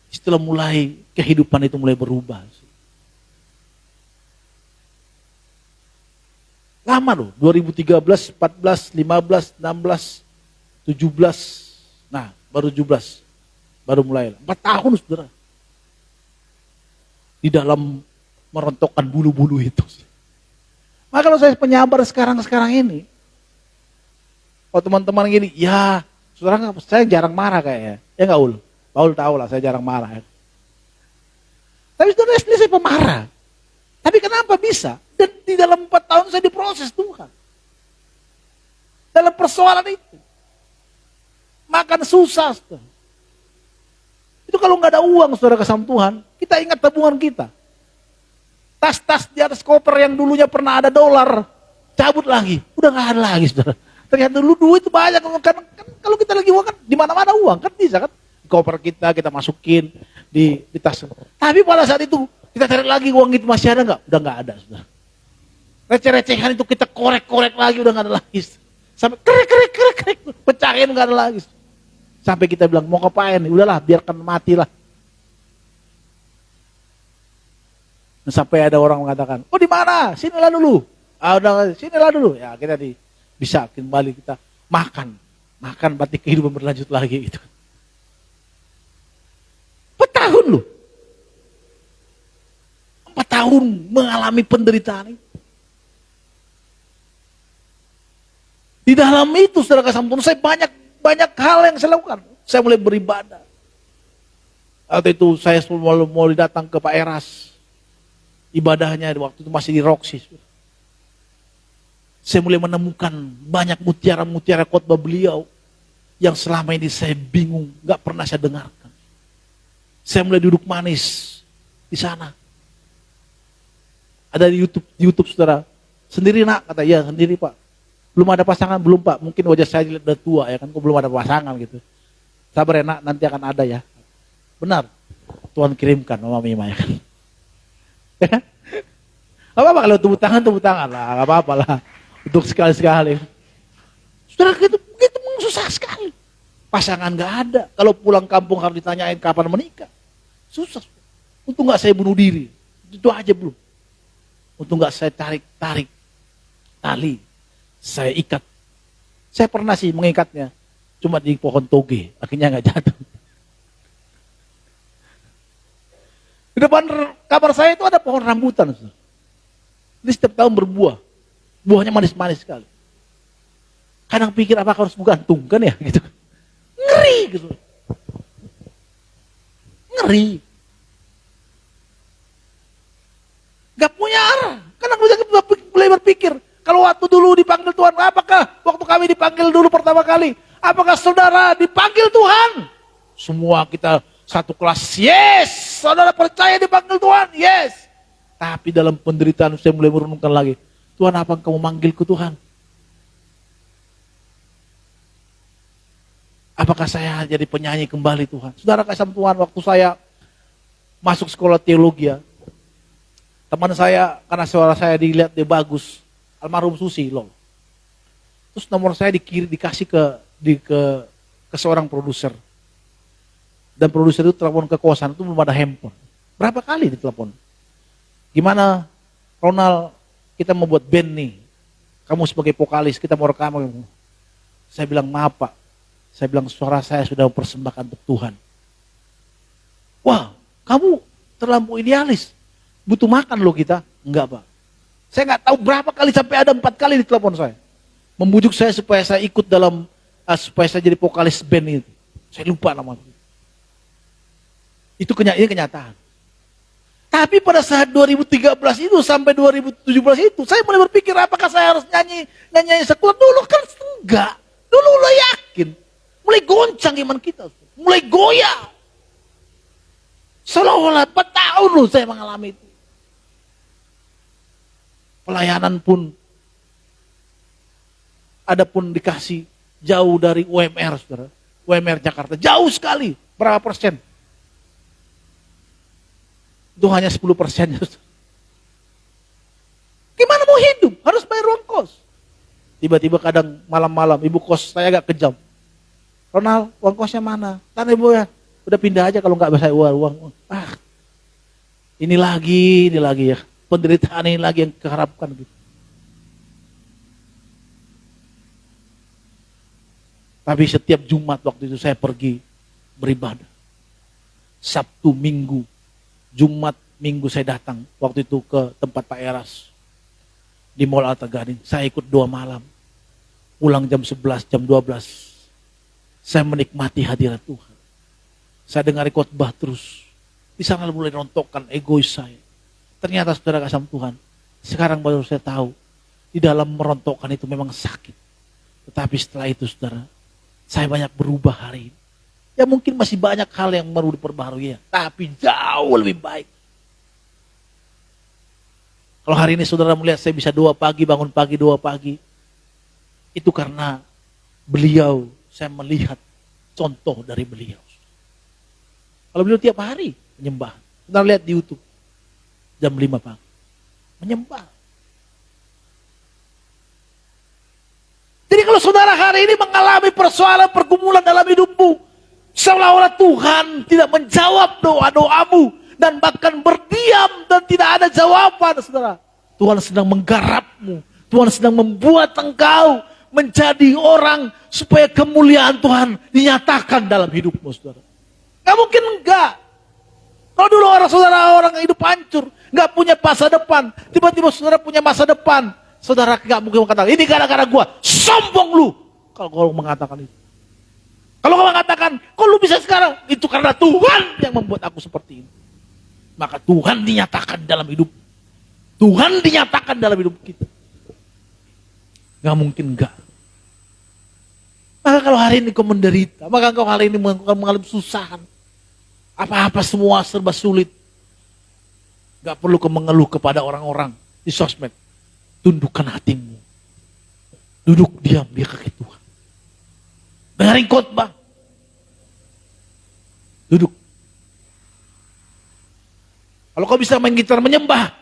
Setelah mulai kehidupan itu mulai berubah. Lama loh, 2013, 14, 15, 16, 17. Nah, baru 17. Baru mulai. 4 tahun saudara. Di dalam merontokkan bulu-bulu itu. Maka kalau saya penyabar sekarang ini, kalau teman-teman gini, ya saudara saya jarang marah kayaknya. Ya nggak Ul? Paul tahu lah saya jarang marah. Tapi saudara SD saya pemarah. Tapi kenapa bisa? Dan di dalam 4 tahun saya diproses Tuhan. Dalam persoalan itu. Makan susah. Saudara. Itu kalau nggak ada uang saudara kesam Tuhan, kita Kita ingat tabungan kita. Tas-tas di atas koper yang dulunya pernah ada dolar, cabut lagi, udah nggak ada lagi, saudara. Ternyata dulu duit itu banyak, kan kalau kita lagi uang kan di mana-mana uang kan bisa kan, di koper kita masukin di tas. Tapi pada saat itu kita cari lagi uang itu masih ada nggak? Udah nggak ada, saudara. Receh-recehan itu kita korek-korek lagi, udah nggak ada lagi. Sampai krek, pecahin nggak ada lagi. Sampai kita bilang mau ngapain? Udahlah, biarkan matilah. Sampai ada orang mengatakan, oh di mana? Sinilah dulu. Udah sinilah dulu. Ya kita bisa kembali kita makan berarti kehidupan berlanjut lagi itu. 4 tahun loh. 4 tahun mengalami penderitaan itu. Di dalam itu saudara Sampun, saya banyak hal yang saya lakukan. Saya mulai beribadah. Waktu itu saya mau datang ke Pak Eras. Ibadahnya waktu itu masih di Roxy. Saya mulai menemukan banyak mutiara-mutiara khotbah beliau yang selama ini saya bingung, gak pernah saya dengarkan. Saya mulai duduk manis di sana. Ada di YouTube saudara. Sendiri nak, kata ya sendiri Pak. Belum ada pasangan, belum Pak. Mungkin wajah saya lihat udah tua ya kan, kok belum ada pasangan gitu. Sabar ya nak, nanti akan ada ya. Benar, Tuhan kirimkan Mama Mima ya kan. Gak apa-apa kalau tepuk tangan lah, gak apa-apa lah. Untuk sekali-sekali. Saudara begitu susah sekali. Pasangan gak ada. Kalau pulang kampung harus ditanyain kapan menikah. Susah. Untung gak saya bunuh diri. Itu aja belum. Untung gak saya tarik tali. Saya ikat. Saya pernah sih mengikatnya. Cuma di pohon toge. Akhirnya gak jatuh. Di depan kamar saya itu ada pohon rambutan. Ini setiap tahun berbuah. Buahnya manis-manis sekali. Kadang pikir apakah harus menggantungkan ya gitu. Ngeri gitu. Ngeri. Gak punya arah. Kadang mulai berpikir. Kalau waktu dulu dipanggil Tuhan, apakah waktu kami dipanggil dulu pertama kali, apakah saudara dipanggil Tuhan? Semua kita satu kelas, yes. Saudara percaya dipanggil Tuhan, yes. Tapi dalam penderitaan saya mulai merenungkan lagi. Tuhan, apa kamu manggilku Tuhan? Apakah saya jadi penyanyi kembali Tuhan? Saudara kasih Tuhan, waktu saya masuk sekolah teologi ya, teman saya, karena suara saya dilihat dia bagus, almarhum Susi loh. Terus nomor saya dikasih ke seorang produser. Dan produser itu telepon ke kosan, itu belum ada handphone. Berapa kali ditelepon? Gimana Ronald, kita mau buat band nih. Kamu sebagai vokalis, kita mau rekam. Saya bilang maaf Pak. Saya bilang suara saya sudah mempersembahkan untuk Tuhan. Wah, kamu terlampau idealis. Butuh makan loh kita. Enggak Pak. Saya nggak tahu berapa kali, sampai ada 4 kali ditelepon saya. Membujuk saya supaya saya ikut dalam, supaya saya jadi vokalis band itu. Saya lupa namanya. Itu ini kenyataan. Tapi pada saat 2013 itu sampai 2017 itu, saya mulai berpikir apakah saya harus nyanyi sekuat dulu, kan enggak. Dulu lo yakin. Mulai goncang iman kita. Mulai goyah. Seolah-olah 4 tahun loh saya mengalami itu. Pelayanan pun, ada pun dikasih jauh dari UMR, saudara. UMR Jakarta, jauh sekali. Berapa persen? Itu hanya 10%. Gimana mau hidup? Harus bayar ruang kos. Tiba-tiba kadang malam-malam ibu kos saya agak kejam. Ronald, uang kosnya mana? Tanya ibu ya, udah pindah aja kalau nggak bisa uang. Ini lagi ya. Penderitaan ini lagi yang keharapkan gitu. Tapi setiap Jumat waktu itu saya pergi beribadah. Sabtu, Minggu. Jumat, Minggu saya datang waktu itu ke tempat Pak Eras di Mall Alta Gading. Saya ikut 2 malam. Pulang jam 11, jam 12. Saya menikmati hadirat Tuhan. Saya dengar khotbah terus. Di sana mulai rontokkan egois saya. Ternyata saudara kasih Tuhan, sekarang baru saya tahu, di dalam merontokkan itu memang sakit. Tetapi setelah itu saudara, saya banyak berubah hari ini. Ya mungkin masih banyak hal yang perlu diperbaharui ya, tapi jauh lebih baik. Kalau hari ini saudara melihat saya bisa doa pagi, bangun pagi, doa pagi, itu karena beliau, saya melihat contoh dari beliau. Kalau beliau tiap hari menyembah, saudara lihat di YouTube, jam 5 pagi, menyembah. Jadi kalau saudara hari ini mengalami persoalan pergumulan dalam hidupmu, seolah-olah Tuhan tidak menjawab doa-doamu, dan bahkan berdiam dan tidak ada jawaban, saudara. Tuhan sedang menggarapmu, Tuhan sedang membuat engkau menjadi orang supaya kemuliaan Tuhan dinyatakan dalam hidupmu, saudara. Gak mungkin enggak. Kalau dulu orang hidup hancur, gak punya masa depan, tiba-tiba saudara punya masa depan, saudara gak mungkin mengatakan, ini gara-gara gua, sombong lu. Kalau mengatakan itu. Kalau kau mengatakan, kok lu bisa sekarang? Itu karena Tuhan yang membuat aku seperti ini. Maka Tuhan dinyatakan dalam hidup. Tuhan dinyatakan dalam hidup kita. Gak mungkin enggak. Maka kalau hari ini kau menderita, maka kau hari ini mengalami kesusahan, apa-apa semua serba sulit, gak perlu kau mengeluh kepada orang-orang di sosmed. Tundukkan hatimu. Duduk diam di kaki Tuhan. Dengarin khotbah. Duduk. Kalau kau bisa main gitar menyembah,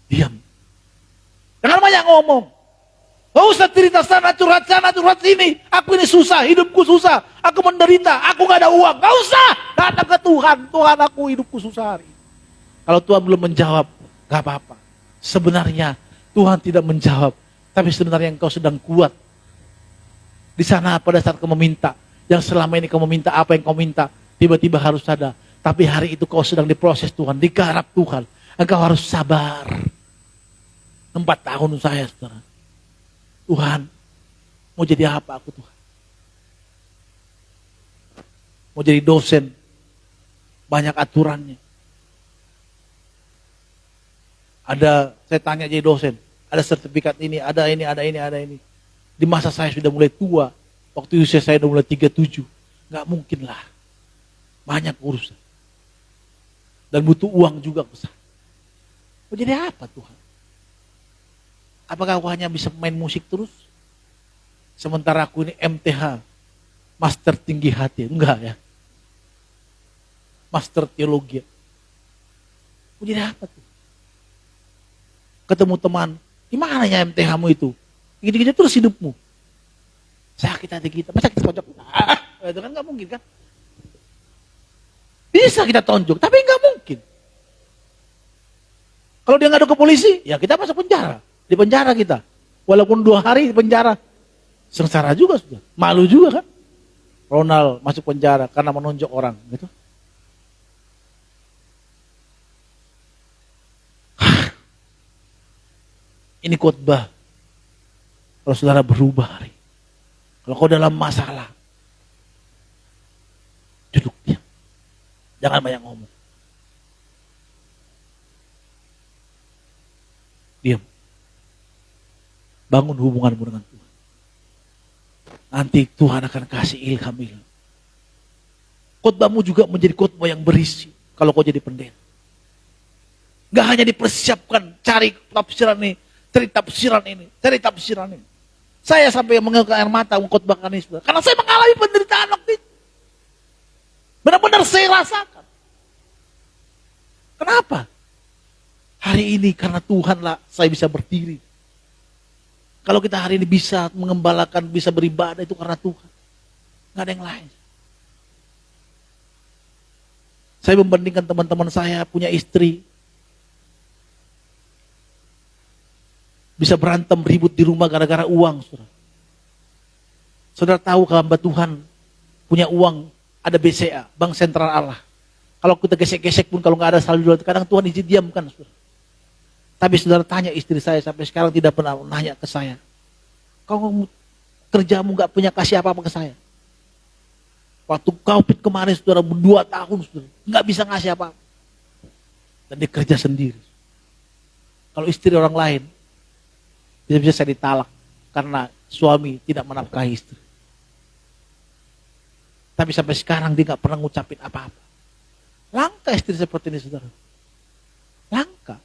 diam. Jangan banyak ngomong. Gak usah cerita sana, curhat sini. Aku ini susah, hidupku susah. Aku menderita, aku gak ada uang. Gak usah, datang ke Tuhan. Tuhan, aku hidupku susah hari ini. Kalau Tuhan belum menjawab, gak apa-apa. Sebenarnya Tuhan tidak menjawab, tapi sebenarnya engkau sedang kuat. Di sana pada saat kau meminta, yang selama ini kau meminta apa yang kau minta, tiba-tiba harus ada. Tapi hari itu kau sedang diproses Tuhan, digarap Tuhan. Engkau harus sabar. 4 tahun saya, saudara. Tuhan, mau jadi apa aku Tuhan? Mau jadi dosen, banyak aturannya. Saya tanya jadi dosen, ada sertifikat ini, ada ini, ada ini, ada ini. Di masa saya sudah mulai tua, waktu usia saya sudah mulai 37, nggak mungkin lah. Banyak urusan. Dan butuh uang juga besar. Mau jadi apa Tuhan? Apakah aku hanya bisa main musik terus? Sementara aku ini MTH, Master Tinggi Hati. Enggak ya. Master Teologi. Mau jadi apa tuh? Ketemu teman, gimana ya MTH-mu itu? Gini-gini terus hidupmu. Sakit hati kita, masa kita tonjok? Itu kan gak mungkin kan? Bisa kita tonjok, tapi gak mungkin. Kalau dia ngadu ke polisi, ya kita masuk penjara. Di penjara kita. Walaupun 2 hari di penjara. Sengsara juga sudah. Malu juga kan? Ronald masuk penjara karena menonjok orang. Gitu. Ini khotbah. Kalau saudara berubah hari. Kalau kau dalam masalah. Duduk diam. Jangan banyak ngomong. Diam. Bangun hubunganmu dengan Tuhan. Nanti Tuhan akan kasih ilham. Khotbahmu juga menjadi khotbah yang berisi. Kalau kau jadi pendeta. Gak hanya dipersiapkan cari tafsiran ini, cari tafsiran ini, cari tafsiran ini. Saya sampai mengeluarkan air mata mengkhotbahkan ini. Karena saya mengalami penderitaan waktu itu. Benar-benar saya rasakan. Kenapa? Hari ini karena Tuhanlah saya bisa berdiri. Kalau kita hari ini bisa mengembalakan, bisa beribadah itu karena Tuhan. Nggak ada yang lain. Saya membandingkan teman-teman saya punya istri. Bisa berantem, ribut di rumah gara-gara uang. Saudara tahu kalau hamba Tuhan punya uang, ada BCA, Bank Sentral Allah. Kalau kita gesek-gesek pun kalau nggak ada saldo, kadang Tuhan izin diamkan. Tapi saudara tanya istri saya sampai sekarang tidak pernah nanya ke saya. Kau kerjamu nggak punya kasih apa-apa ke saya. Waktu COVID kemarin saudara 2 tahun saudara nggak bisa ngasih apa-apa. Dan dia kerja sendiri. Kalau istri orang lain bisa-bisa saya ditalak karena suami tidak menafkahi istri. Tapi sampai sekarang dia gak pernah ngucapin apa-apa. Langka istri seperti ini, saudara. Langka.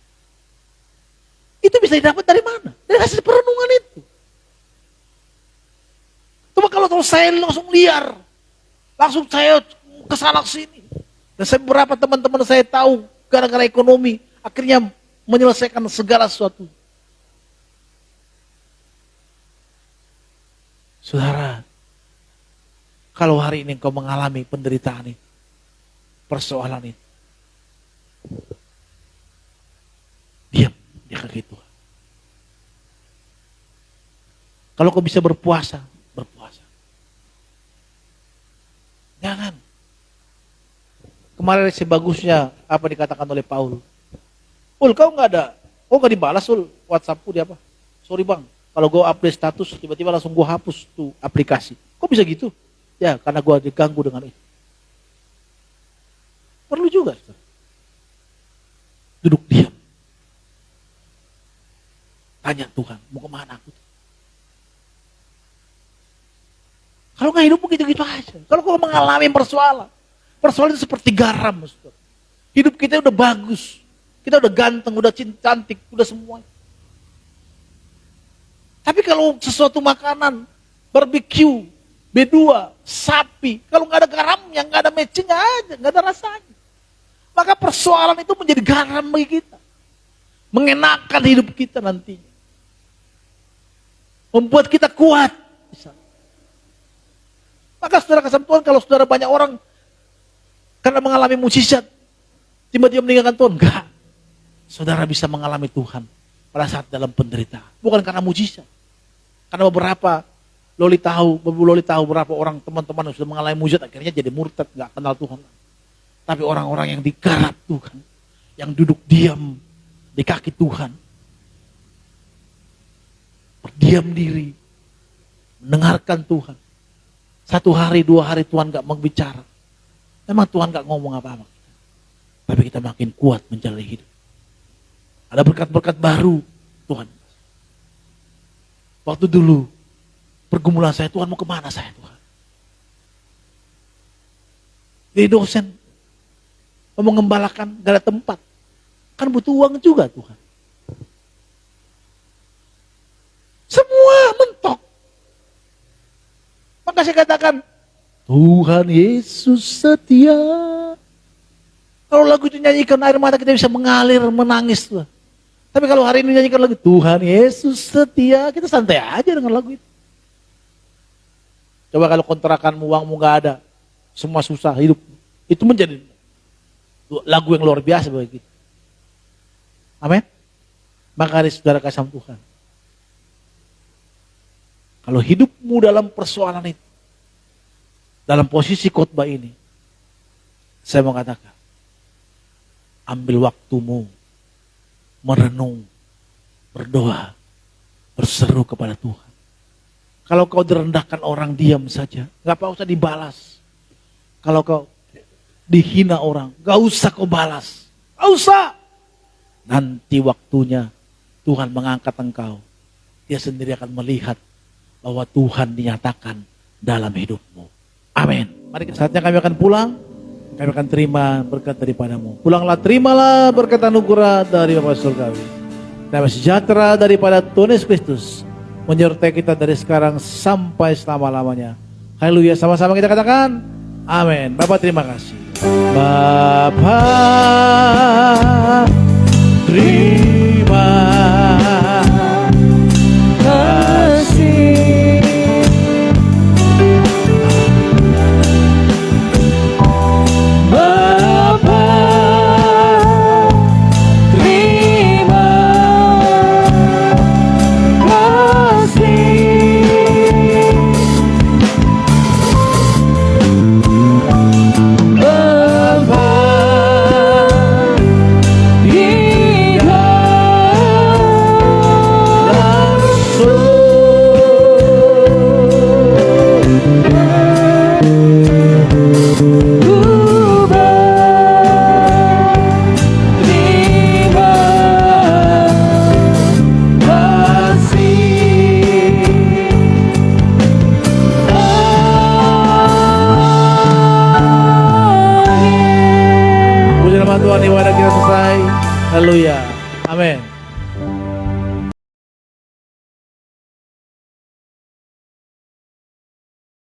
Itu bisa didapat dari mana? Dari hasil perenungan itu. Coba kalau saya langsung liar. Langsung saya kesana sini. Dan saya beberapa teman-teman saya tahu gara-gara ekonomi akhirnya menyelesaikan segala sesuatu. Saudara, kalau hari ini engkau mengalami penderitaan itu, persoalan itu, diam di kaki Tuhan. Kalau kau bisa berpuasa, berpuasa. Jangan. Kemarin sebagusnya apa dikatakan oleh Paul. Kau nggak dibalas WhatsAppku dia apa? Sorry bang, kalau gue update status tiba-tiba langsung gue hapus tuh aplikasi. Kok bisa gitu? Ya karena gue diganggu dengan itu. Perlu juga. Duduk diam. Tanya Tuhan, mau kemana aku? Kalau nggak hidup begitu-gitu aja. Kalau kau mengalami persoalan itu seperti garam. Hidup kita udah bagus. Kita udah ganteng, udah cantik, udah semua. Tapi kalau sesuatu makanan, barbecue, B2, sapi, kalau nggak ada garamnya, nggak ada matchingnya aja, nggak ada rasanya. Maka persoalan itu menjadi garam bagi kita. Mengenakan hidup kita nantinya. Membuat kita kuat. Maka saudara kasih Tuhan, kalau saudara banyak orang karena mengalami mukjizat, tiba-tiba meninggalkan Tuhan, enggak. Saudara bisa mengalami Tuhan pada saat dalam penderitaan. Bukan karena mukjizat. Karena beberapa Loli tahu berapa orang teman-teman yang sudah mengalami mukjizat akhirnya jadi murtad, enggak kenal Tuhan. Tapi orang-orang yang digarap Tuhan, yang duduk diam di kaki Tuhan, berdiam diri, mendengarkan Tuhan. 1 hari, 2 hari Tuhan gak mau bicara. Memang Tuhan gak ngomong apa-apa. Tapi kita makin kuat menjalani hidup. Ada berkat-berkat baru Tuhan. Waktu dulu pergumulan saya, Tuhan mau kemana saya Tuhan? Jadi dosen mau mengembalakan gak ada tempat. Kan butuh uang juga Tuhan. Semua mentok. Maka saya katakan, Tuhan Yesus setia. Kalau lagu itu nyanyikan air mata kita bisa mengalir, menangis. Tuh. Tapi kalau hari ini nyanyikan lagu, Tuhan Yesus setia, kita santai aja dengan lagu itu. Coba kalau kontrakanmu, uangmu gak ada, semua susah hidup. Itu menjadi lagu yang luar biasa bagi kita. Amin. Maka hari saudara kasih Tuhan. Kalau hidupmu dalam persoalan itu, dalam posisi khotbah ini, saya mau katakan, ambil waktumu, merenung, berdoa, berseru kepada Tuhan. Kalau kau direndahkan orang, diam saja, gak usah dibalas. Kalau kau dihina orang, gak usah kau balas, gak usah. Nanti waktunya Tuhan mengangkat engkau, Dia sendiri akan melihat bahwa Tuhan dinyatakan dalam hidupmu. Amin. Mari saatnya kami akan pulang. Kami akan terima berkat daripadamu. Pulanglah, terimalah berkat anugerah dari Bapa Surgawi. Damai sejahtera daripada Tuhan Yesus Kristus menyertai kita dari sekarang sampai selama-lamanya. Haleluya. Sama-sama kita katakan amin. Bapak terima kasih. Bapa terima kasih. Bapa, firman Tuhan, ibadah kita selesai. Haleluya. Amin.